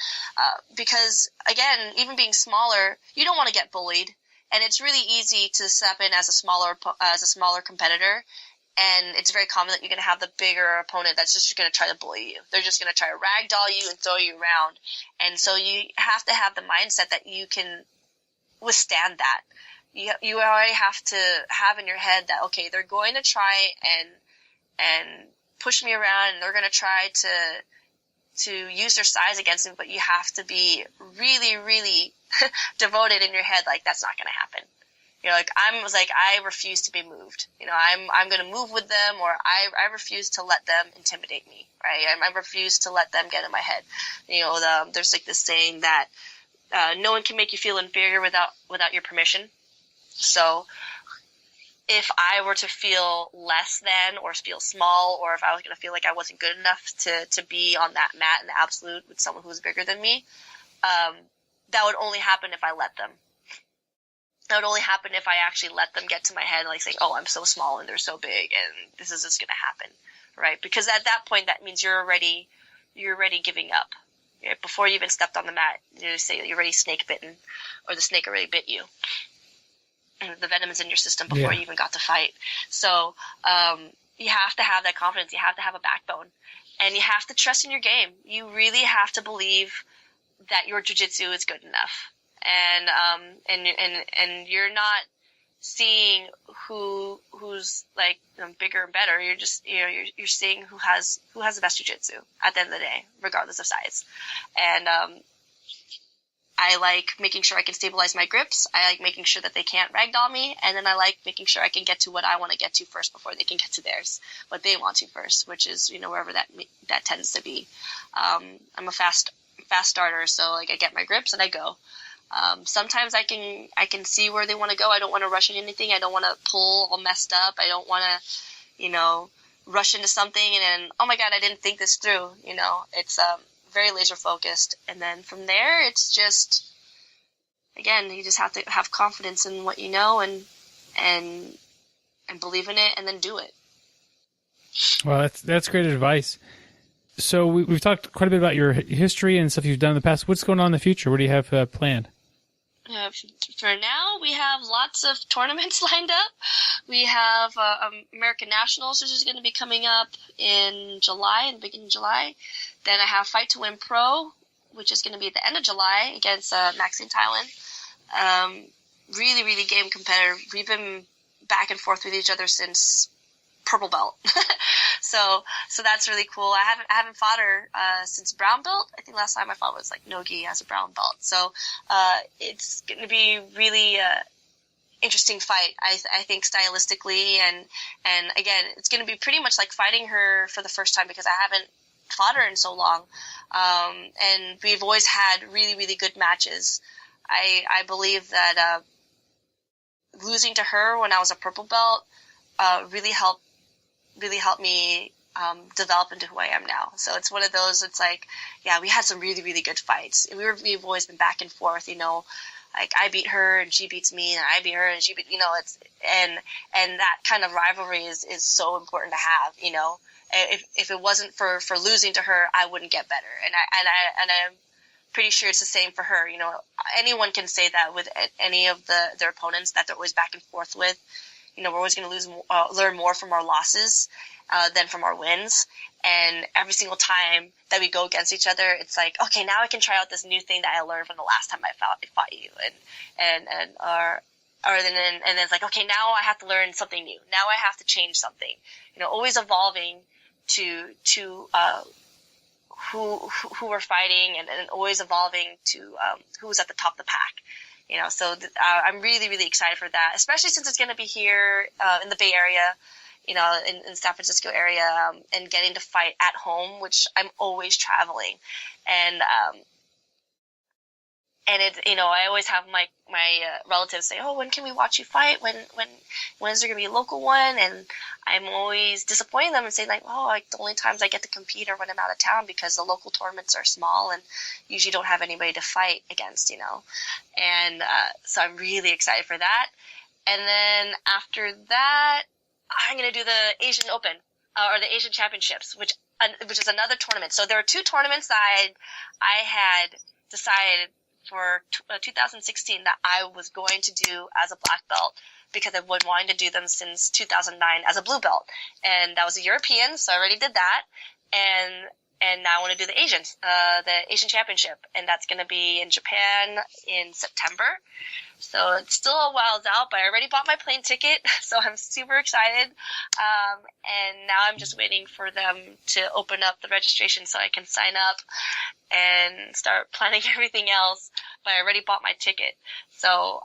because again, even being smaller, you don't want to get bullied, and it's really easy to step in as a smaller competitor. And it's very common that you're going to have the bigger opponent that's just going to try to bully you. They're just going to try to ragdoll you and throw you around. And so you have to have the mindset that you can withstand that. You already have to have in your head that, okay, they're going to try and push me around, and they're going to try to use their size against me, but you have to be really, really devoted in your head. Like, that's not going to happen. You know, like I refuse to be moved. You know, I'm going to move with them, or I refuse to let them intimidate me, right? I refuse to let them get in my head. You know, there's like this saying that no one can make you feel inferior without your permission. So if I were to feel less than, or feel small, or if I was going to feel like I wasn't good enough to be on that mat in the absolute with someone who was bigger than me, that would only happen if I let them. That would only happen if I actually let them get to my head and like say, oh, I'm so small and they're so big and this is just going to happen, right? Because at that point, that means you're already giving up. Right? Before you even stepped on the mat, you say you're already snake bitten, or the snake already bit you. And the venom is in your system before you even got to fight. So you have to have that confidence. You have to have a backbone. And you have to trust in your game. You really have to believe that your jiu-jitsu is good enough. And you're not seeing who's like bigger and better. You're just you're seeing who has the best jiu-jitsu at the end of the day, regardless of size. And I like making sure I can stabilize my grips. I like making sure that they can't ragdoll me, and then I like making sure I can get to what I want to get to first before they can get to theirs, what they want to first, which is wherever that tends to be. I'm a fast starter, so like I get my grips and I go. Sometimes I can see where they want to go. I don't want to rush into anything. I don't want to pull all messed up. I don't want to, rush into something and then, oh my God, I didn't think this through. It's very laser focused. And then from there, it's just, again, you just have to have confidence in what you know and believe in it and then do it. Well, that's great advice. So we've talked quite a bit about your history and stuff you've done in the past. What's going on in the future? What do you have planned? For now, we have lots of tournaments lined up. We have American Nationals, which is going to be coming up in July, in the beginning of July. Then I have Fight to Win Pro, which is going to be at the end of July against Maxine Thailand. Really, really game competitive. We've been back and forth with each other since purple belt. So that's really cool. I haven't fought her since brown belt. I think last time I fought was like no-gi as a brown belt. So it's going to be really interesting fight. I think stylistically and again, it's going to be pretty much like fighting her for the first time because I haven't fought her in so long. And we've always had really, really good matches. I believe that losing to her when I was a purple belt really helped me develop into who I am now. So it's one of those, it's like, yeah, we had some really, really good fights. We've always been back and forth, like I beat her and she beats me and I beat her and she beat, it's, and that kind of rivalry is so important to have, if it wasn't for losing to her, I wouldn't get better. And I'm pretty sure it's the same for her. Anyone can say that with any of their opponents that they're always back and forth with. We're always going to learn more from our losses than from our wins. And every single time that we go against each other, it's like, okay, now I can try out this new thing that I learned from the last time I fought you. And then it's like, okay, now I have to learn something new. Now I have to change something. Always evolving to who we're fighting and always evolving to who's at the top of the pack. So I'm really, really excited for that, especially since it's going to be here in the Bay Area, in San Francisco area, and getting to fight at home, which I'm always traveling. And it's, I always have my relatives say, oh, when can we watch you fight? When is there going to be a local one? And I'm always disappointing them and saying like, oh, like the only times I get to compete are when I'm out of town because the local tournaments are small and usually don't have anybody to fight against, And so I'm really excited for that. And then after that, I'm going to do the Asian Open, or the Asian Championships, which is another tournament. So there were 2 tournaments that I had decided for 2016 that I was going to do as a black belt, because I've been wanting to do them since 2009 as a blue belt. And that was a European, so I already did that. And now I want to do the Asian Championship, and that's going to be in Japan in September. So it's still a while out, but I already bought my plane ticket, so I'm super excited. And now I'm just waiting for them to open up the registration so I can sign up and start planning everything else. But I already bought my ticket, so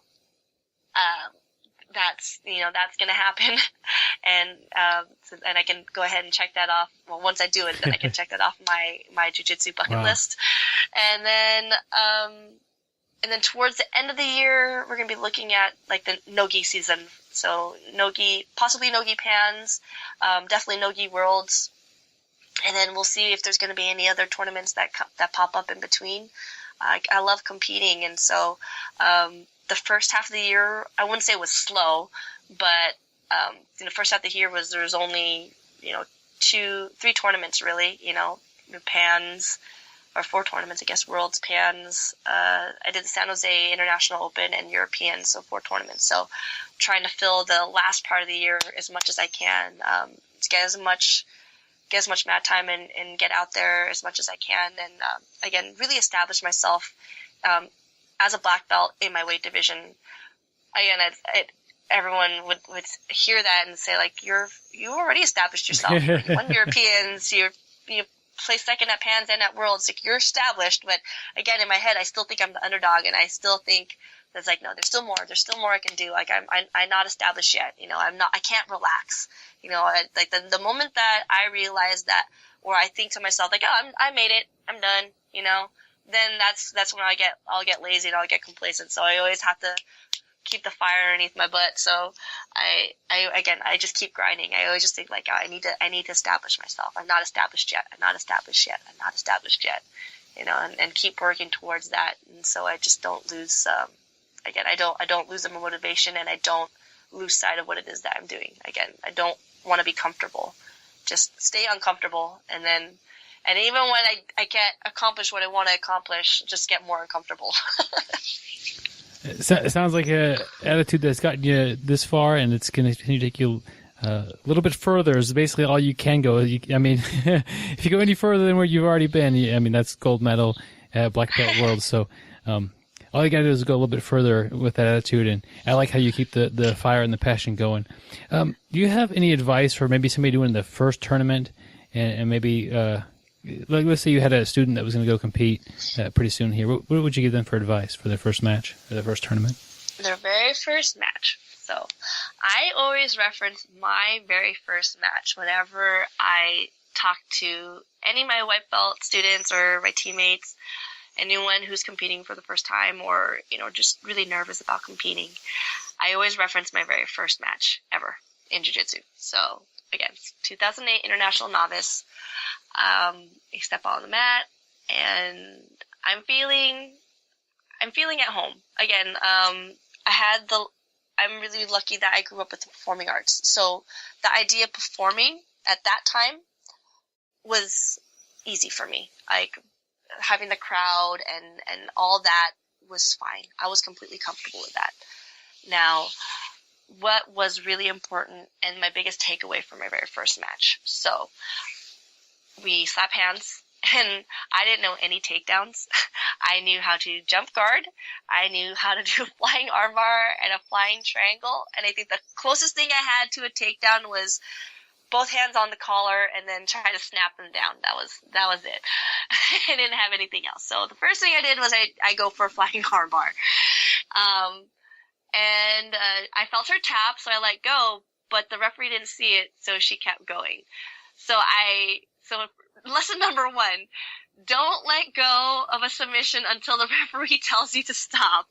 that's going to happen. And I can go ahead and check that off. Well, once I do it, then I can check that off my jiu-jitsu bucket list. And then towards the end of the year, we're going to be looking at like the no-gi season. So no-gi, possibly no-gi pans, definitely no-gi worlds. And then we'll see if there's going to be any other tournaments that pop up in between. I love competing. And so, the first half of the year, I wouldn't say it was slow, but the first half of the year there was only 3 tournaments really, pans, or 4 tournaments, I guess, worlds, pans. I did the San Jose International Open and European, so 4 tournaments. So trying to fill the last part of the year as much as I can, to get as much mat time and get out there as much as I can, and again, really establish myself as a black belt in my weight division. Again, everyone would hear that and say, like, you already established yourself. You won Europeans, you placed second at Pans and at Worlds. Like, you're established. But again, in my head, I still think I'm the underdog, and I still think that's like, no, there's still more. There's still more I can do. Like, I'm not established yet. I can't relax. Like the moment that I realize that, or I think to myself, like, oh, I made it. I'm done. Then that's when I'll get lazy and I'll get complacent. So I always have to keep the fire underneath my butt. So I just keep grinding. I always just think like, oh, I need to establish myself. I'm not established yet. I'm not established yet. And keep working towards that. And so I just don't lose, I don't lose the motivation, and I don't lose sight of what it is that I'm doing. Again, I don't want to be comfortable. Just stay uncomfortable, and even when I can't accomplish what I want to accomplish, just get more uncomfortable. It sounds like an attitude that's gotten you this far, and it's going to continue to take you a little bit further. Is basically all you can go. If you go any further than where you've already been, that's gold medal at Black Belt World. So all you got to do is go a little bit further with that attitude, and I like how you keep the fire and the passion going. Do you have any advice for maybe somebody doing the first tournament, and maybe like, let's say you had a student that was going to go compete pretty soon here. What would you give them for advice for their first match, or their first tournament? Their very first match. So I always reference my very first match whenever I talk to any of my white belt students or my teammates, anyone who's competing for the first time, or, just really nervous about competing. I always reference my very first match ever in jiu-jitsu. So again, 2008 International Novice. You step on the mat, and I'm feeling at home. Again, I'm really lucky that I grew up with the performing arts. So the idea of performing at that time was easy for me. Like, having the crowd and all that was fine. I was completely comfortable with that. Now, what was really important and my biggest takeaway from my very first match. So we slap hands, and I didn't know any takedowns. I knew how to jump guard. I knew how to do a flying armbar and a flying triangle. And I think the closest thing I had to a takedown was both hands on the collar and then try to snap them down. That was it. I didn't have anything else. So the first thing I did was I go for a flying armbar. And I felt her tap, so I let go, but the referee didn't see it, so she kept going. So lesson number 1, don't let go of a submission until the referee tells you to stop.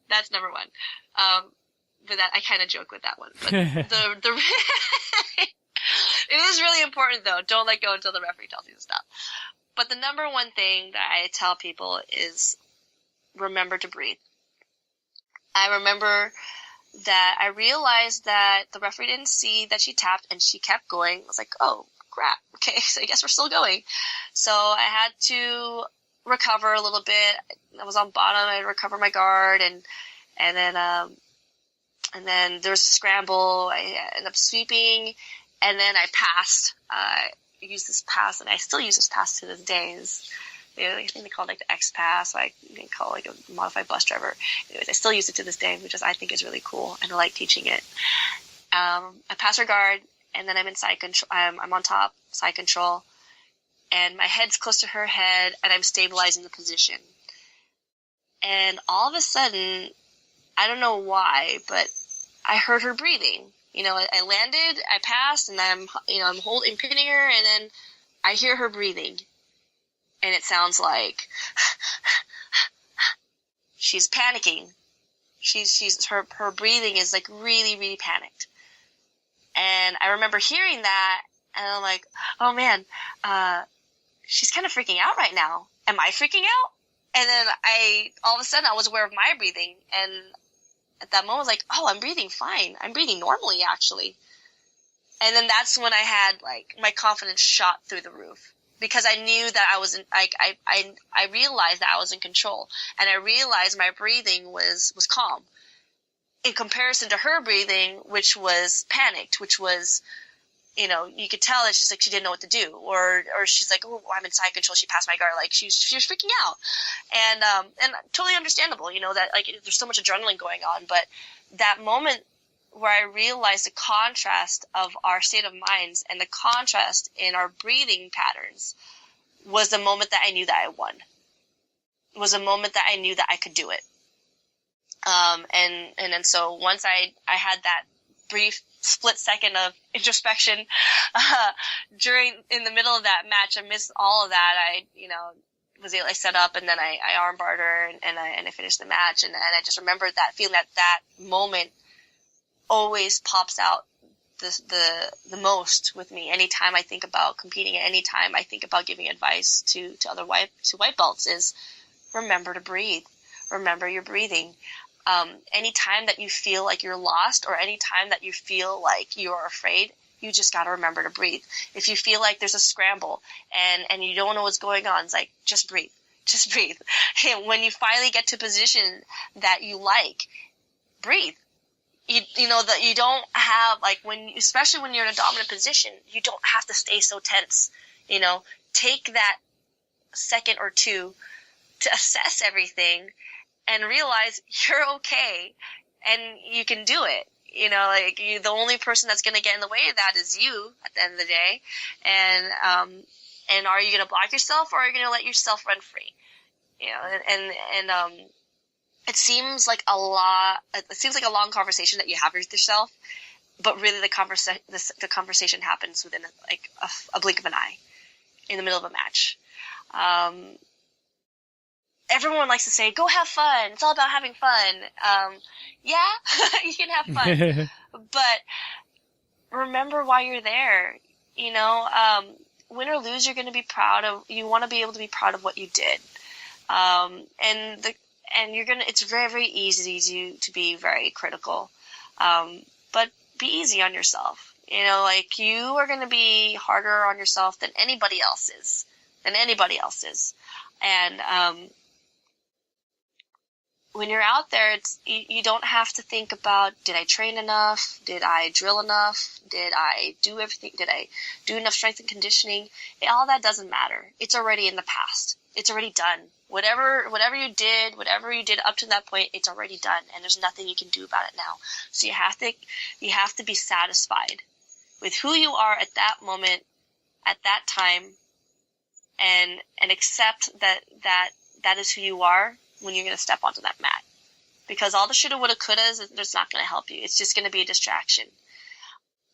That's number 1. But that, I kind of joke with that one. But it is really important, though. Don't let go until the referee tells you to stop. But the number 1 thing that I tell people is remember to breathe. I remember that I realized that the referee didn't see that she tapped, and she kept going. I was like, oh, crap. Okay, so I guess we're still going. So I had to recover a little bit. I was on bottom. I recovered my guard, and then there was a scramble. I ended up sweeping, and then I passed. I used this pass, and I still use this pass to this day. I think they call it like the X pass. I can call it like a modified bus driver. Anyways, I still use it to this day, which I think is really cool, and I like teaching it. I pass her guard, and then I'm in side control. I'm on top, side control, and my head's close to her head, and I'm stabilizing the position. And all of a sudden, I don't know why, but I heard her breathing. I landed, I passed, and I'm pinning her, and then I hear her breathing. And it sounds like she's panicking. Her breathing is like really, really panicked. And I remember hearing that, and I'm like, oh man, she's kind of freaking out right now. Am I freaking out? And then all of a sudden I was aware of my breathing, and at that moment I was like, oh, I'm breathing fine. I'm breathing normally, actually. And then that's when I had like my confidence shot through the roof. Because I knew that I was I realized that I was in control, and I realized my breathing was calm, in comparison to her breathing, which was panicked, which was, you could tell that she's like, she didn't know what to do, or she's like, oh, I'm in side control, she passed my guard, like she was freaking out, and totally understandable, that like there's so much adrenaline going on, but that moment where I realized the contrast of our state of minds and the contrast in our breathing patterns was the moment that I knew that I won. It was a moment that I knew that I could do it. And so once I had that brief split second of introspection, in the middle of that match, I missed all of that. I set up, and then I armbarred her, and I finished the match. And I just remembered that feeling, that moment always pops out the most with me. Anytime I think about competing, and anytime I think about giving advice to other white belts, is remember to breathe. Remember your breathing. Anytime that you feel like you're lost, or anytime that you feel like you're afraid, you just got to remember to breathe. If you feel like there's a scramble and you don't know what's going on, it's like, just breathe. Just breathe. When you finally get to a position that you like, breathe. That you don't have, like, especially when you're in a dominant position, you don't have to stay so tense. Take that second or two to assess everything and realize you're okay and you can do it. The only person that's going to get in the way of that is you at the end of the day. And are you going to block yourself, or are you going to let yourself run free? It seems like a long conversation that you have with yourself, but really the conversation happens within like a blink of an eye in the middle of a match. Everyone likes to say, go have fun. It's all about having fun. Yeah, you can have fun, but remember why you're there. Win or lose, you want to be able to be proud of what you did. And it's very, very easy to be very critical. But be easy on yourself. You are going to be harder on yourself than anybody else is. And, when you're out there, you don't have to think about, did I train enough? Did I drill enough? Did I do everything? Did I do enough strength and conditioning? All that doesn't matter. It's already in the past. It's already done. Whatever you did up to that point, it's already done, and there's nothing you can do about it now. So you have to be satisfied with who you are at that moment, at that time, and accept that is who you are when you're going to step onto that mat. Because all the shoulda, woulda, couldas, there's not going to help you. It's just going to be a distraction.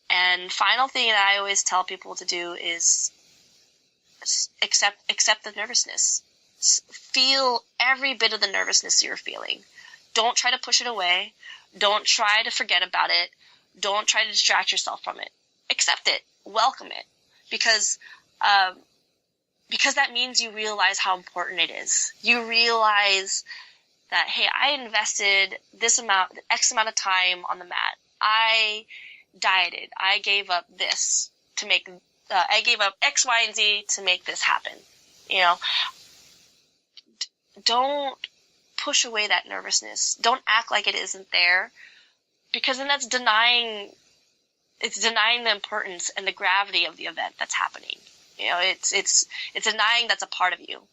And final thing that I always tell people to do is accept the nervousness. Feel every bit of the nervousness you're feeling. Don't try to push it away. Don't try to forget about it. Don't try to distract yourself from it. Accept it. Welcome it. Because that means you realize how important it is. You realize that, hey, I invested X amount of time on the mat. I dieted. I gave up this to make, I gave up X, Y, and Z to make this happen. You know, don't push away that nervousness. Don't act like it isn't there, because then that's denying the importance and the gravity of the event that's happening. You know, it's denying that's a part of you.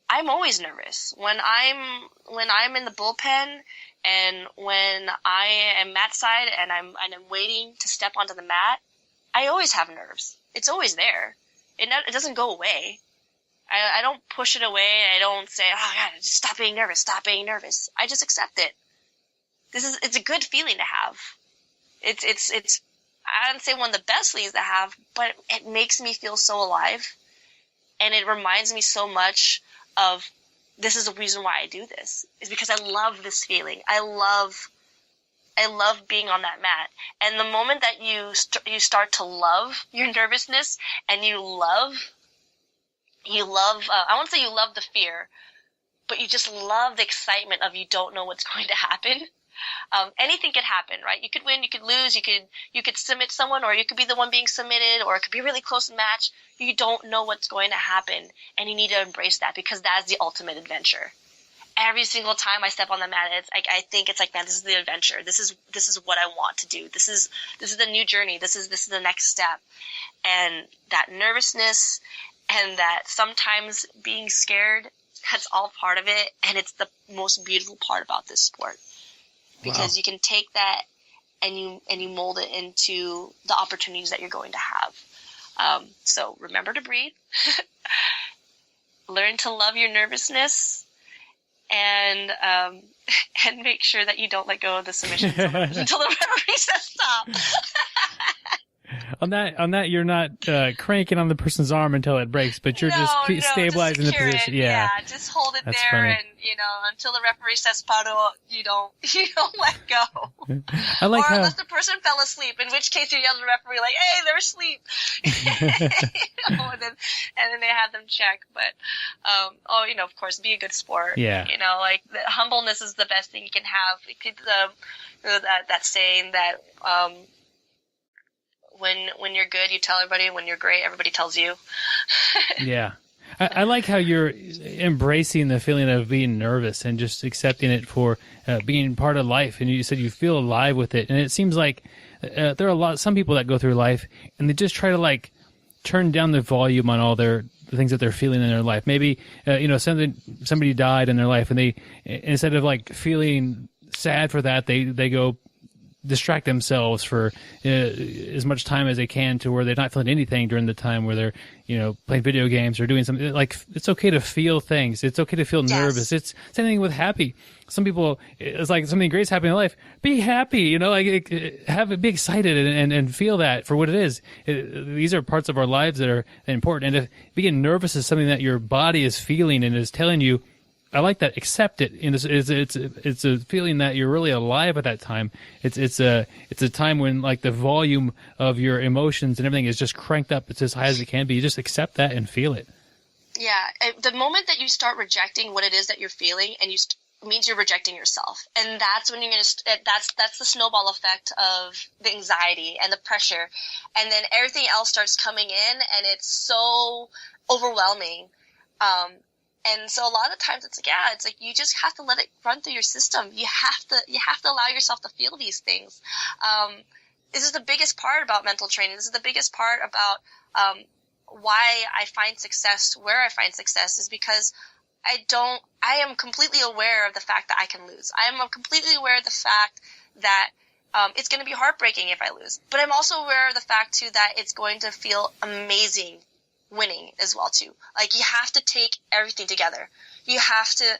I'm always nervous when I'm in the bullpen and when I am mat side and I'm waiting to step onto the mat. I always have nerves. It's always there. It doesn't go away. I don't push it away. I don't say, oh God, just stop being nervous. Stop being nervous. I just accept it. It's a good feeling to have. It's I don't say one of the best feelings to have, but it makes me feel so alive, and it reminds me so much of this is the reason why I do this. Is because I love this feeling. I love being on that mat. And the moment that you start to love your nervousness and you love. I won't say you love the fear, but you just love the excitement of you don't know what's going to happen. Anything could happen, right? You could win, you could lose, you could submit someone, or you could be the one being submitted, or it could be a really close match. You don't know what's going to happen, and you need to embrace that, because that's the ultimate adventure. Every single time I step on the mat, it's like I think it's like, man, this is the adventure. This is what I want to do. This is the new journey. This is the next step, and that nervousness and that sometimes being scared, that's all part of it, and it's the most beautiful part about this sport. Because you can take that and you mold it into the opportunities that you're going to have. So remember to breathe, learn to love your nervousness, and make sure that you don't let go of the submission until the referee says stop. On that, you're not cranking on the person's arm until it breaks, but you're just stabilizing the position. Yeah, just hold it That's there, funny. and until the referee says paro, you don't let go. I like or how unless the person fell asleep, in which case you yell at the referee like, "Hey, they're asleep," and then they have them check. But of course, be a good sport. Yeah. Like the humbleness is the best thing you can have. That saying that. When you're good, you tell everybody. When you're great, everybody tells you. Yeah. I like how you're embracing the feeling of being nervous and just accepting it for being part of life. And you said you feel alive with it. And it seems like there are some people that go through life and they just try to turn down the volume on all the things that they're feeling in their life. Maybe, somebody died in their life, and they, instead of feeling sad for that, they go distract themselves for as much time as they can, to where they're not feeling anything during the time where they're playing video games or doing something. It's okay to feel things. It's okay to feel nervous. It's same thing with happy. Some people, it's like something great's happening in life. Be happy, be excited and feel that for what it is. These are parts of our lives that are important. And if being nervous is something that your body is feeling and is telling you, I like that. Accept it. It's a feeling that you're really alive at that time. It's a time when the volume of your emotions and everything is just cranked up. It's as high as it can be. You just accept that and feel it. Yeah. The moment that you start rejecting what it is that you're feeling, and it means you're rejecting yourself, and that's when you're gonna. That's the snowball effect of the anxiety and the pressure, and then everything else starts coming in, and it's so overwhelming. And so a lot of times it's like you just have to let it run through your system. You have to allow yourself to feel these things. This is the biggest part about mental training. This is the biggest part about why I find success where I find success, is because I am completely aware of the fact that I can lose. I am completely aware of the fact that it's going to be heartbreaking if I lose. But I'm also aware of the fact too that it's going to feel amazing winning as well too. You have to take everything together. You have to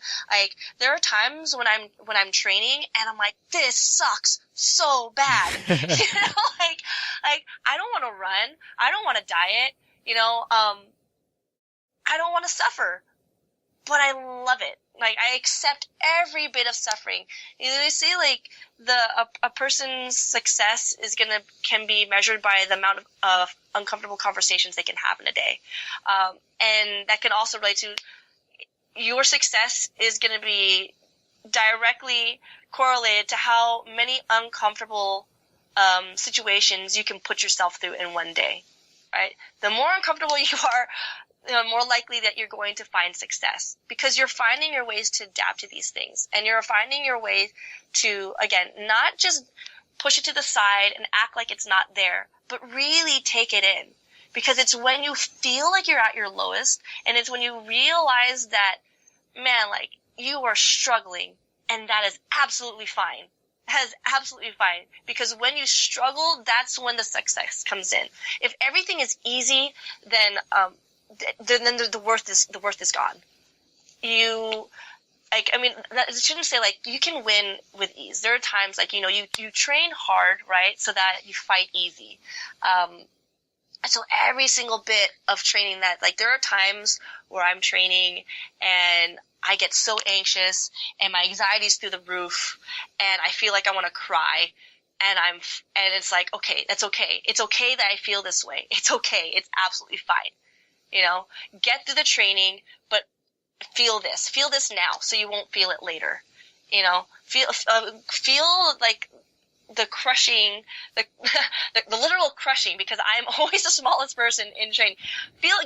there are times when I'm training and I'm like, this sucks so bad. I don't want to run. I don't want to diet. I don't want to suffer, but I love it. I accept every bit of suffering. They say a person's success can be measured by the amount of uncomfortable conversations they can have in a day, and that can also relate to your success is going to be directly correlated to how many uncomfortable situations you can put yourself through in one day, right? The more uncomfortable you are, the more likely that you're going to find success, because you're finding your ways to adapt to these things, and you're finding your way to, again, not just push it to the side and act like it's not there, but really take it in. Because it's when you feel like you're at your lowest, and it's when you realize that, man, like, you are struggling, and that is absolutely fine. That is absolutely fine. Because when you struggle, that's when the success comes in. If everything is easy, then the worth is gone. It shouldn't say, like, you can win with ease. There are times, like, you train hard, right, so that you fight easy. So every single bit of training that, like, there are times where I'm training and I get so anxious and my anxiety's through the roof and I feel like I want to cry, and it's like, okay, that's okay. It's okay that I feel this way. It's okay. It's absolutely fine. Get through the training, but feel this now so you won't feel it later. Feel like the crushing, the literal crushing, because I'm always the smallest person in training.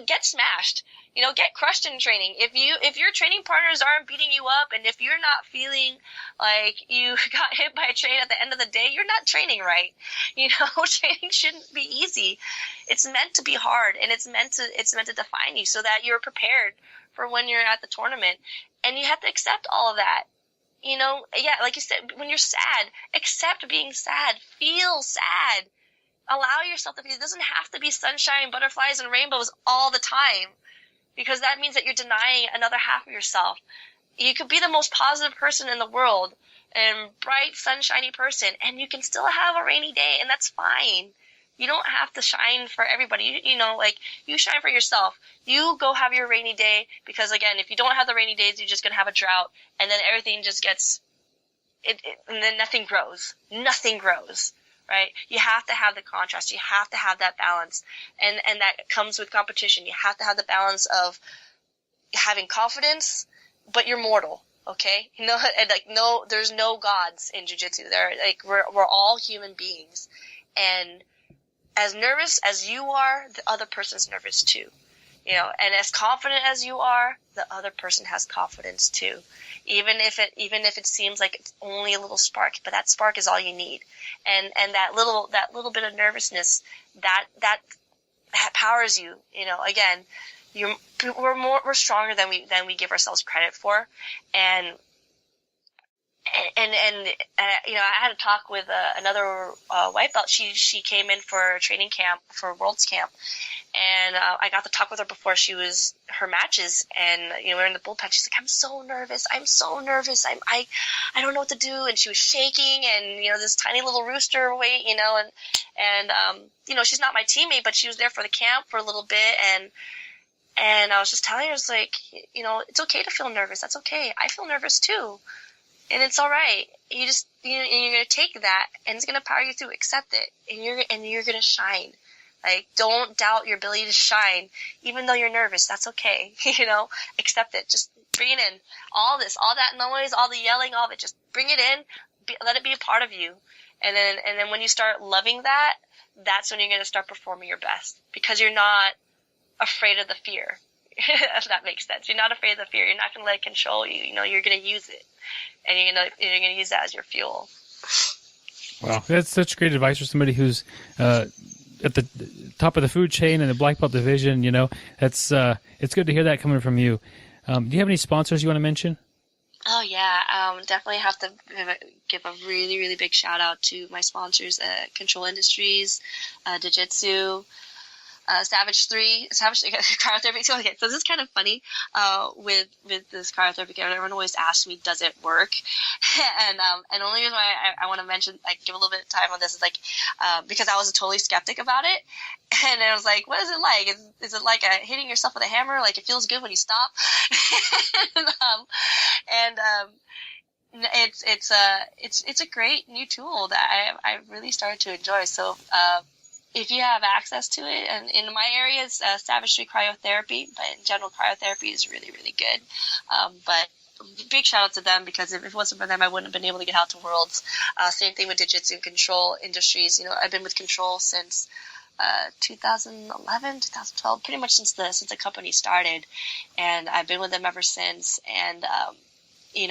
Get smashed, get crushed in training. If your training partners aren't beating you up, and if you're not feeling like you got hit by a train at the end of the day, you're not training right. Training shouldn't be easy. It's meant to be hard, and it's meant to define you so that you're prepared for when you're at the tournament. And you have to accept all of that. Like you said, when you're sad, accept being sad. Feel sad. Allow yourself to feel. It doesn't have to be sunshine, butterflies, and rainbows all the time, because that means that you're denying another half of yourself. You could be the most positive person in the world and bright, sunshiny person, and you can still have a rainy day, and that's fine. You don't have to shine for everybody. You shine for yourself. You go have your rainy day, because, again, if you don't have the rainy days, you're just going to have a drought, and then everything just gets and then nothing grows. Nothing grows, right? You have to have the contrast. You have to have that balance, and that comes with competition. You have to have the balance of having confidence, but you're mortal, okay? And there's no gods in jiu-jitsu. We're all human beings, and as nervous as you are, the other person's nervous too. And as confident as you are, the other person has confidence too. Even if it seems like it's only a little spark, but that spark is all you need. And that little bit of nervousness, that powers you. Again, we're stronger than we give ourselves credit for. And I had a talk with another white belt. She came in for training camp, for Worlds camp, and I got to talk with her before her matches. And we're in the bullpen. She's like, I'm so nervous. I don't know what to do. And she was shaking, and this tiny little rooster weight, and she's not my teammate, but she was there for the camp for a little bit, and I was just telling her, it's like, it's okay to feel nervous. That's okay. I feel nervous too. And it's all right. You just, you're going to take that, and it's going to power you through. Accept it, and you're going to shine. Like, don't doubt your ability to shine, even though you're nervous. That's okay. Accept it. Just bring it in. All that noise, all the yelling, all of it. Just bring it in. Let it be a part of you. And then when you start loving that, that's when you're going to start performing your best, because you're not afraid of the fear. If that makes sense. You're not afraid of the fear. You're not going to let it control you. You're going to use it. And you're going to use that as your fuel. Wow, that's such great advice for somebody who's at the top of the food chain in the black belt division. That's it's good to hear that coming from you. Do you have any sponsors you want to mention? Oh yeah, definitely have to give a really, really big shout out to my sponsors at Ctrl Industries, Digitsu, Savage 3, Cryotherapy. Okay, so this is kind of funny with this cryotherapy. Everyone always asks me, does it work? And the only reason why I want to mention, give a little bit of time on this is because I was totally skeptic about it. And I was like, what is it like? Is it like hitting yourself with a hammer? Like, it feels good when you stop? It's a great new tool that I really started to enjoy. So, if you have access to it, and in my area, it's Savage 3 Cryotherapy, but in general, cryotherapy is really, really good. But big shout out to them, because if it wasn't for them, I wouldn't have been able to get out to Worlds. Same thing with Digitsu and Ctrl Industries. I've been with Ctrl since 2011, 2012, pretty much since the company started, and I've been with them ever since. And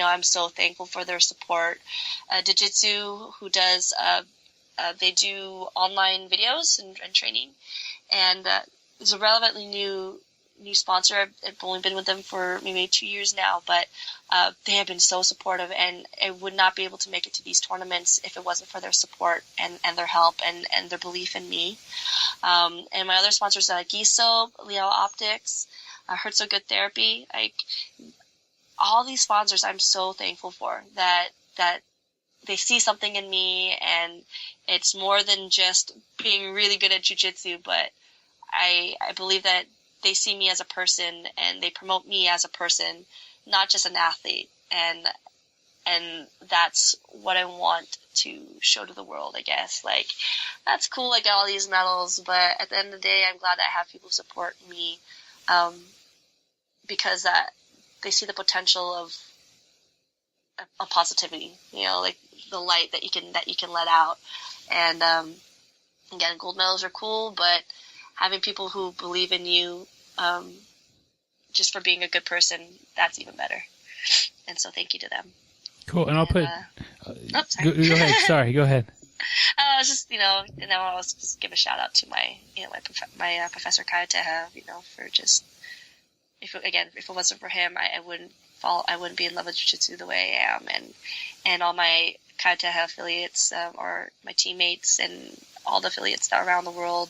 I'm so thankful for their support. Digitsu, who does they do online videos and training, and it's a relatively new sponsor. I've only been with them for maybe 2 years now, but they have been so supportive, and I would not be able to make it to these tournaments if it wasn't for their support and their help and their belief in me. And my other sponsors, Digitsu, Leo Optics, Herzog Good Therapy, all these sponsors I'm so thankful for, that they see something in me, and it's more than just being really good at jiu-jitsu, but I believe that they see me as a person, and they promote me as a person, not just an athlete. And that's what I want to show to the world, I guess. That's cool, I got all these medals, but at the end of the day, I'm glad that I have people support me, because they see the potential of positivity, the light that you can let out. And again, gold medals are cool, but having people who believe in you, just for being a good person, that's even better. And so thank you to them. Cool. And I'll put sorry. Go ahead. Sorry, go ahead. I was just, I was just give a shout out to my Professor Caio Terra, for just, if it wasn't for him, I wouldn't be in love with jiu-jitsu the way I am, and all my Caio Terra affiliates, or my teammates and all the affiliates that are around the world.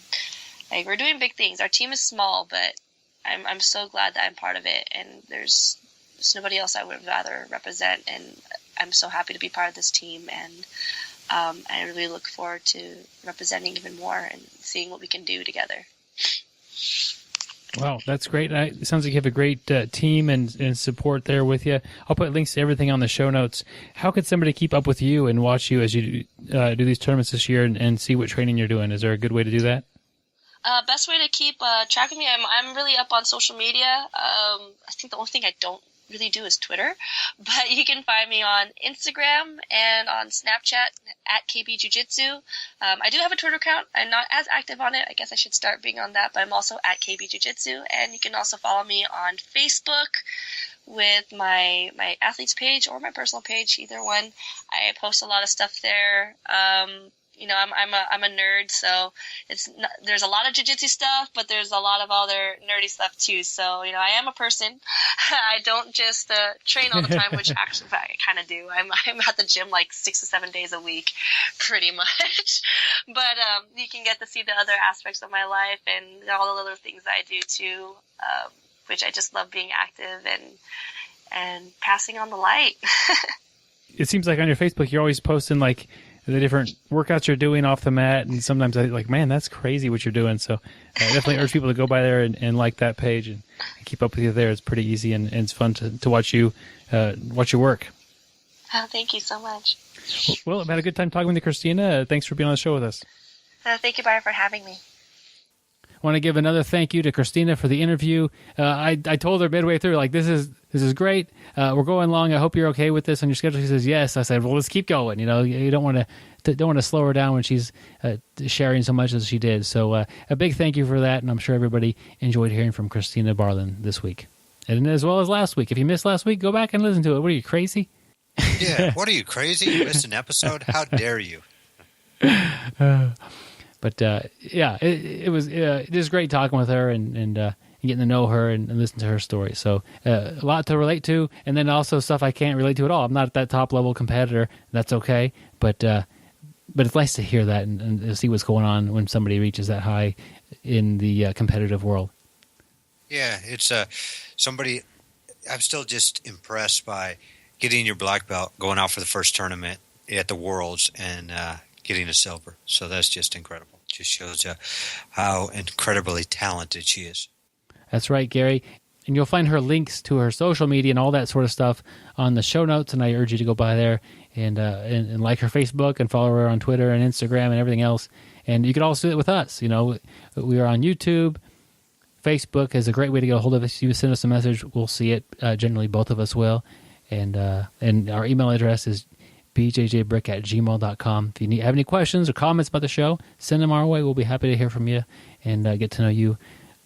We're doing big things. Our team is small, but I'm so glad that I'm part of it, and there's nobody else I would rather represent, and I'm so happy to be part of this team, and I really look forward to representing even more and seeing what we can do together. Wow, that's great. It sounds like you have a great team and support there with you. I'll put links to everything on the show notes. How could somebody keep up with you and watch you as you do these tournaments this year and see what training you're doing? Is there a good way to do that? Best way to keep track of me, I'm really up on social media. I think the only thing I don't really do is Twitter, but you can find me on Instagram and on Snapchat at KB Jiu-Jitsu. I do have a Twitter account. I'm not as active on it. I guess I should start being on that, but I'm also at KB Jiu-Jitsu, and you can also follow me on Facebook with my athletes page or my personal page, either one. I post a lot of stuff there. I'm a nerd, so there's a lot of jiu-jitsu stuff, but there's a lot of other nerdy stuff too. So, I am a person. I don't just train all the time, which actually I kind of do. I'm at the gym 6 to 7 days a week, pretty much. But you can get to see the other aspects of my life and all the other things I do too, which I just love being active and passing on the light. It seems like on your Facebook, you're always posting the different workouts you're doing off the mat, and sometimes I man, that's crazy what you're doing. So I definitely urge people to go by there and like that page and keep up with you there. It's pretty easy, and it's fun to watch you work. Oh, thank you so much. Well, I've had a good time talking with you, Kristina. Thanks for being on the show with us. Thank you, Byron, for having me. I want to give another thank you to Kristina for the interview. I told her midway through, this is great. We're going long. I hope you're okay with this on your schedule. She says yes. I said, well, let's keep going. You don't want to slow her down when she's sharing so much as she did. So a big thank you for that, and I'm sure everybody enjoyed hearing from Kristina Barlaan this week, and as well as last week. If you missed last week, go back and listen to it. What are you, crazy? Yeah. What are you, crazy? You missed an episode? How dare you? But it was great talking with her and getting to know her and listen to her story. So a lot to relate to, and then also stuff I can't relate to at all. I'm not that top level competitor. That's okay, but it's nice to hear that and see what's going on when somebody reaches that high in the competitive world. Yeah, it's somebody. I'm still just impressed by getting your black belt, going out for the first tournament at the Worlds, and getting a silver. So that's just incredible. Just shows you how incredibly talented she is. That's right, Gary. And you'll find her links to her social media and all that sort of stuff on the show notes. And I urge you to go by there and like her Facebook and follow her on Twitter and Instagram and everything else. And you can also do it with us. We are on YouTube. Facebook is a great way to get a hold of us. You send us a message, we'll see it. Generally, both of us will. And our email address is bjjbrick@gmail.com. If you have any questions or comments about the show, send them our way. We'll be happy to hear from you and get to know you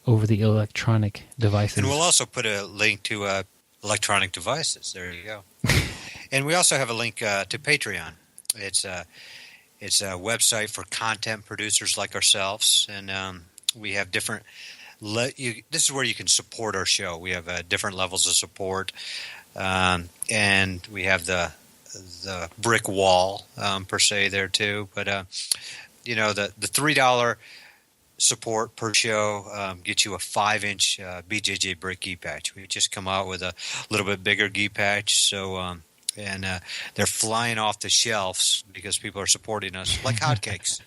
over the electronic devices. And we'll also put a link to electronic devices. There you go. And we also have a link to Patreon. It's a website for content producers like ourselves, and we have different. This is where you can support our show. We have different levels of support, and we have the brick wall per se there too. But the $3 support per show gets you a 5-inch BJJ brick gi patch. We just come out with a little bit bigger gi patch, so and they're flying off the shelves because people are supporting us like hotcakes.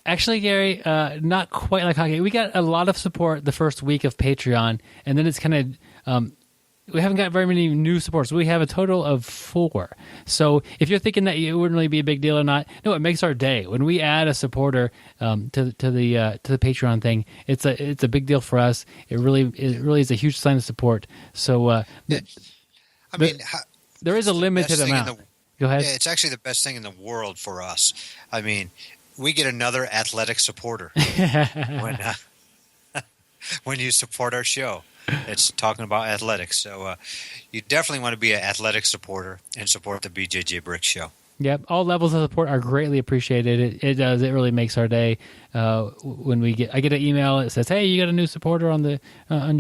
Actually, Gary, not quite like hotcakes. We got a lot of support the first week of Patreon, and then it's kind of we haven't got very many new supporters. We have a total of 4. So if you're thinking that it wouldn't really be a big deal or not, no, it makes our day. When we add a supporter to the Patreon thing, it's a big deal for us. It really is a huge sign of support. So there is a limited amount. Go ahead. Yeah, it's actually the best thing in the world for us. I mean, we get another athletic supporter when you support our show. It's talking about athletics. So you definitely want to be an athletic supporter and support the BJJ Brick Show. Yep, all levels of support are greatly appreciated. It does. It really makes our day. When I get an email that says, "Hey, you got a new supporter on your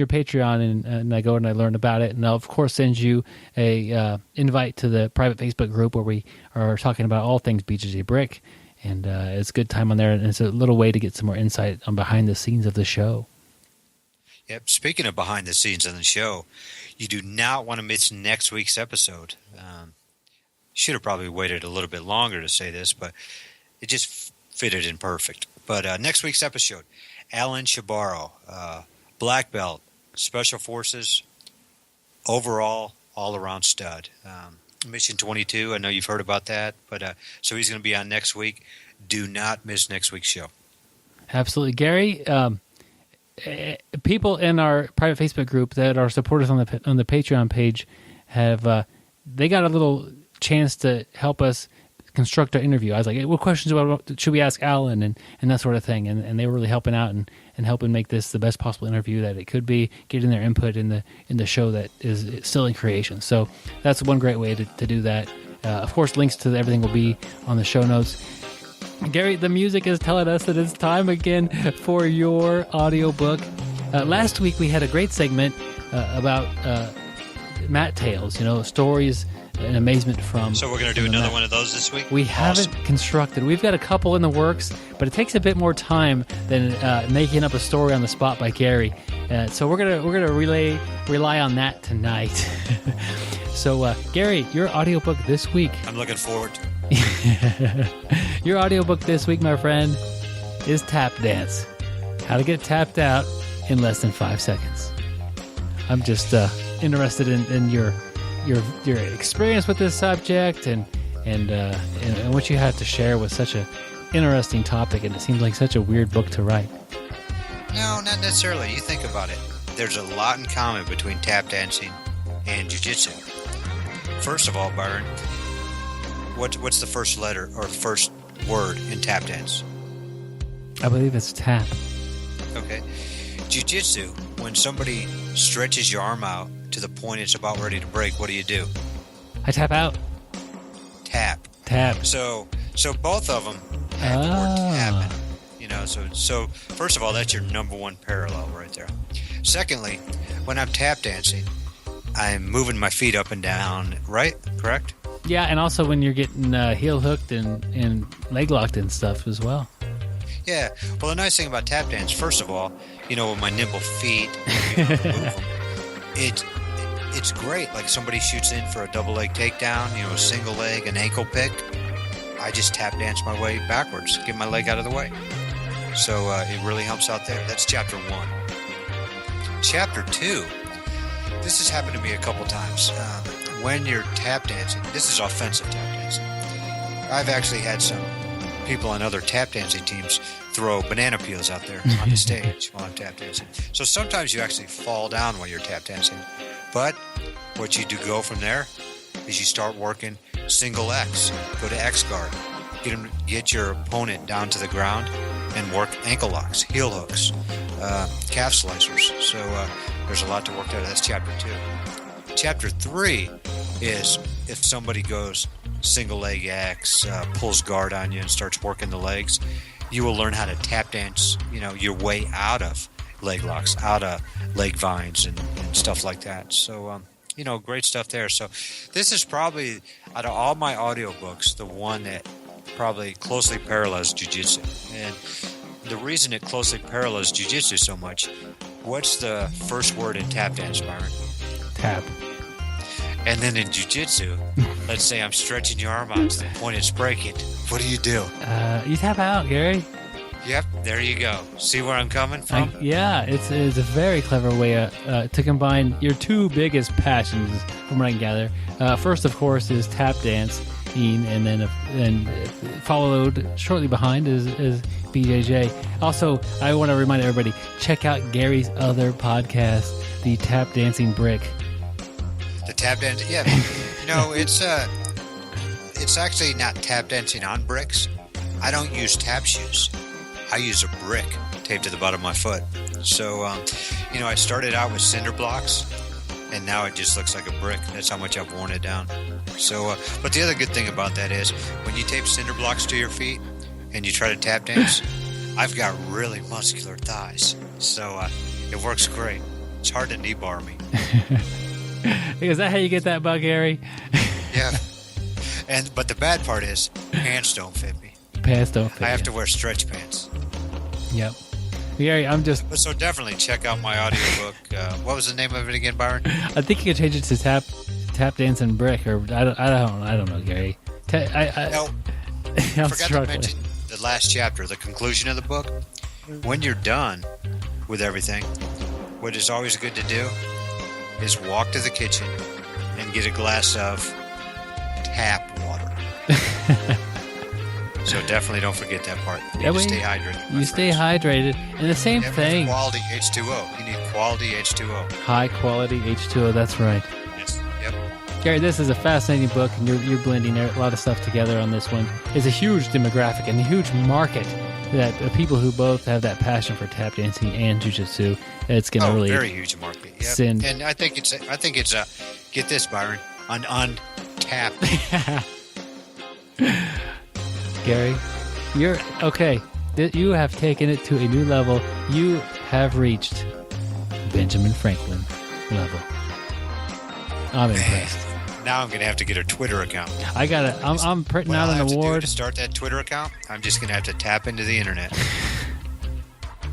Patreon," and I go and I learn about it, and I'll of course send you a invite to the private Facebook group where we are talking about all things BJJ Brick, and it's a good time on there, and it's a little way to get some more insight on behind the scenes of the show. Yep. Speaking of behind the scenes on the show, you do not want to miss next week's episode. Should have probably waited a little bit longer to say this, but it just fitted in perfect. But next week's episode, Alan Shabaro, black belt, special forces, overall, all-around stud. Mission 22, I know you've heard about that, but so he's going to be on next week. Do not miss next week's show. Absolutely. Gary, people in our private Facebook group that are supporters on the Patreon page have they got a little chance to help us construct our interview. I was like, hey, what questions should we ask Alan and that sort of thing, and they were really helping out and helping make this the best possible interview that it could be, getting their input in the show that is still in creation. So that's one great way to do that. Of course, links to everything will be on the show notes. Gary, the music is telling us that it's time again for your audiobook. Last week we had a great segment about mat tales, stories and amazement from. So we're going to do another one of those this week? We haven't constructed. We've got a couple in the works, but it takes a bit more time than making up a story on the spot by Gary. So we're gonna rely on that tonight. So Gary, your audiobook this week. I'm looking forward to it. Your audiobook this week, my friend, is Tap Dance. How to get tapped out in less than 5 seconds. I'm just interested in your experience with this subject and what you have to share with such an interesting topic, and it seems like such a weird book to write. No, not necessarily. You think about it. There's a lot in common between tap dancing and jiu-jitsu. First of all, Byron, what's the first letter or first word in tap dance? I believe it's tap. Okay. Jiu-jitsu, when somebody stretches your arm out to the point it's about ready to break, what do? I tap out. Tap. So both of them have the word tap in it. So first of all, that's your number one parallel right there. Secondly, when I'm tap dancing, I'm moving my feet up and down, right? Correct? Yeah, and also when you're getting heel hooked and leg locked and stuff as well. Yeah. Well, the nice thing about tap dance, first of all, with my nimble feet, move them, it's great. Like somebody shoots in for a double leg takedown, a single leg, an ankle pick. I just tap dance my way backwards, get my leg out of the way. So it really helps out there. That's chapter 1. Chapter 2, this has happened to me a couple times. When you're tap dancing, this is offensive tap dancing. I've actually had some people on other tap dancing teams throw banana peels out there on the stage while I'm tap dancing. So sometimes you actually fall down while you're tap dancing. But what you do go from there is you start working single X. Go to X guard. Get your opponent down to the ground and work ankle locks, heel hooks, calf slicers. So there's a lot to work there. That's chapter 2. Chapter 3 is if somebody goes single leg X, pulls guard on you and starts working the legs, you will learn how to tap dance, your way out of leg locks, out of leg vines and stuff like that. So, great stuff there. So this is probably, out of all my audiobooks, the one that probably closely parallels Jiu-Jitsu. And the reason it closely parallels Jiu-Jitsu so much, what's the first word in tap dance, Byron? Tap. And then in Jiu-Jitsu, let's say I'm stretching your arm out to the point it's breaking. What do? You tap out, Gary. Yep, there you go. See where I'm coming from? It's a very clever way to combine your two biggest passions, from what I can gather. First, of course, is tap dance, and then followed shortly behind is BJJ. Also, I want to remind everybody, check out Gary's other podcast, the Tap Dancing Brick. The tap dancing, yeah. It's actually not tap dancing on bricks. I don't use tap shoes. I use a brick taped to the bottom of my foot. So, I started out with cinder blocks, and now it just looks like a brick. That's how much I've worn it down. So, but the other good thing about that is when you tape cinder blocks to your feet and you try to tap dance, I've got really muscular thighs. So, it works great. It's hard to knee bar me. Is that how you get that bug, Gary? Yeah. But the bad part is pants don't fit me. Pants don't fit. I have to wear stretch pants. Yep. Gary, So definitely check out my audiobook. What was the name of it again, Byron? I think you could change it to tap dance and brick, or I don't know, Gary. I I'm forgot struggling. to mention the last chapter, the conclusion of the book. When you're done with everything, what is always good to do is walk to the kitchen and get a glass of tap water. So definitely don't forget that part. You need to stay hydrated. You stay hydrated. And the same thing. Quality H2O. You need quality H2O. High quality H2O, that's right. Yes. Yep. Gary, this is a fascinating book, and you're blending a lot of stuff together on this one. It's a huge demographic and a huge market that people who both have that passion for tap dancing and jiu-jitsu. It's going to really very huge market. Yep. Send. And I think it's get this, Byron, an untapped. Gary, you're okay. You have taken it to a new level. You have reached Benjamin Franklin level. I'm impressed. Now I'm going to have to get a Twitter account. I'm printing out an award. To start that Twitter account, I'm just going to have to tap into the internet.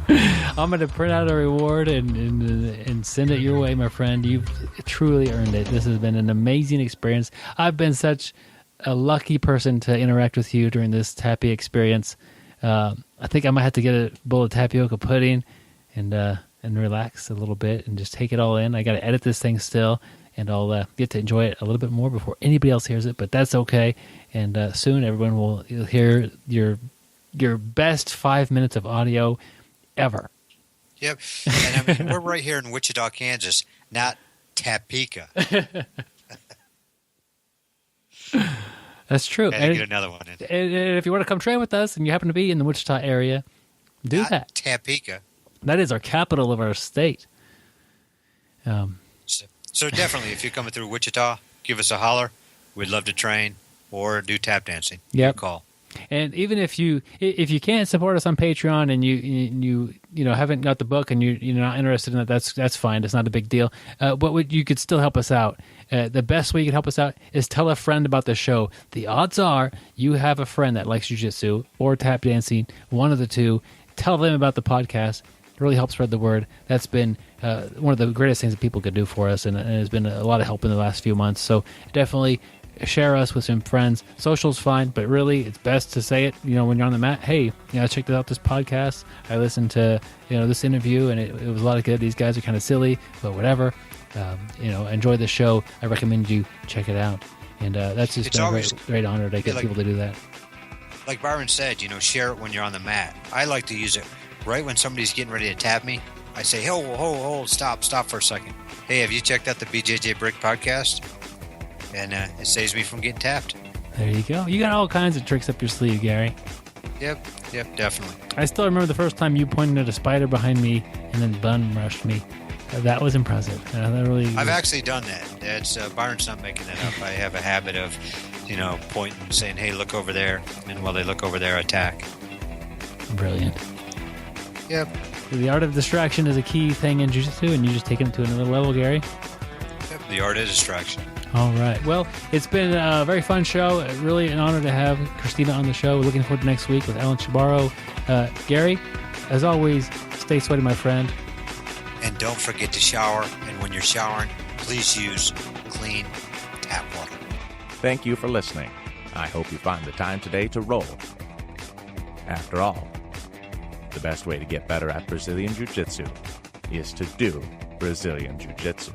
I'm going to print out a reward and send it your way, my friend. You've truly earned it. This has been an amazing experience. I've been such a lucky person to interact with you during this tappy experience. I think I might have to get a bowl of tapioca pudding and relax a little bit and just take it all in. I got to edit this thing still, and I'll get to enjoy it a little bit more before anybody else hears it, but that's okay. And soon everyone will hear your best 5 minutes of audio ever. Yep. And we're right here in Wichita, Kansas, not Topeka. That's true. And get another one in. And if you want to come train with us and you happen to be in the Wichita area, do not that. Topeka. That is our capital of our state. So definitely, if you're coming through Wichita, give us a holler. We'd love to train or do tap dancing. Yep. Call. And even if you can't support us on Patreon and you haven't got the book and you're not interested in it, that's fine. It's not a big deal. But you could still help us out. The best way you can help us out is tell a friend about the show. The odds are you have a friend that likes jiu-jitsu or tap dancing, one of the two. Tell them about the podcast. It really helps spread the word. That's been one of the greatest things that people could do for us, and it has been a lot of help in the last few months. So definitely share us with some friends. Social's fine, but really it's best to say it, when you're on the mat. Hey, check out this podcast. I listened to, this interview and it was a lot of good. These guys are kind of silly, but whatever. Enjoy the show. I recommend you check it out. And that's just been a great honor to get people to do that. like Byron said, share it when you're on the mat. I like to use it right when somebody's getting ready to tap me. I say, hold, stop for a second. Hey, have you checked out the BJJ Brick podcast? And it saves me from getting tapped. There you go. You got all kinds of tricks up your sleeve, Gary. Yep, definitely. I still remember the first time you pointed at a spider behind me and then bun rushed me. That was impressive. I've actually done that. That's Byron's not making that up. I have a habit of, pointing and saying, hey, look over there. And while they look over there, attack. Brilliant. Yep. So the art of distraction is a key thing in Jiu-Jitsu, and you just taken it to another level, Gary. Yep, the art of distraction. All right. Well, it's been a very fun show. Really an honor to have Kristina on the show. We're looking forward to next week with Ellen Shabaro. Gary, as always, stay sweaty, my friend. And don't forget to shower. And when you're showering, please use clean tap water. Thank you for listening. I hope you find the time today to roll. After all, the best way to get better at Brazilian Jiu-Jitsu is to do Brazilian Jiu-Jitsu.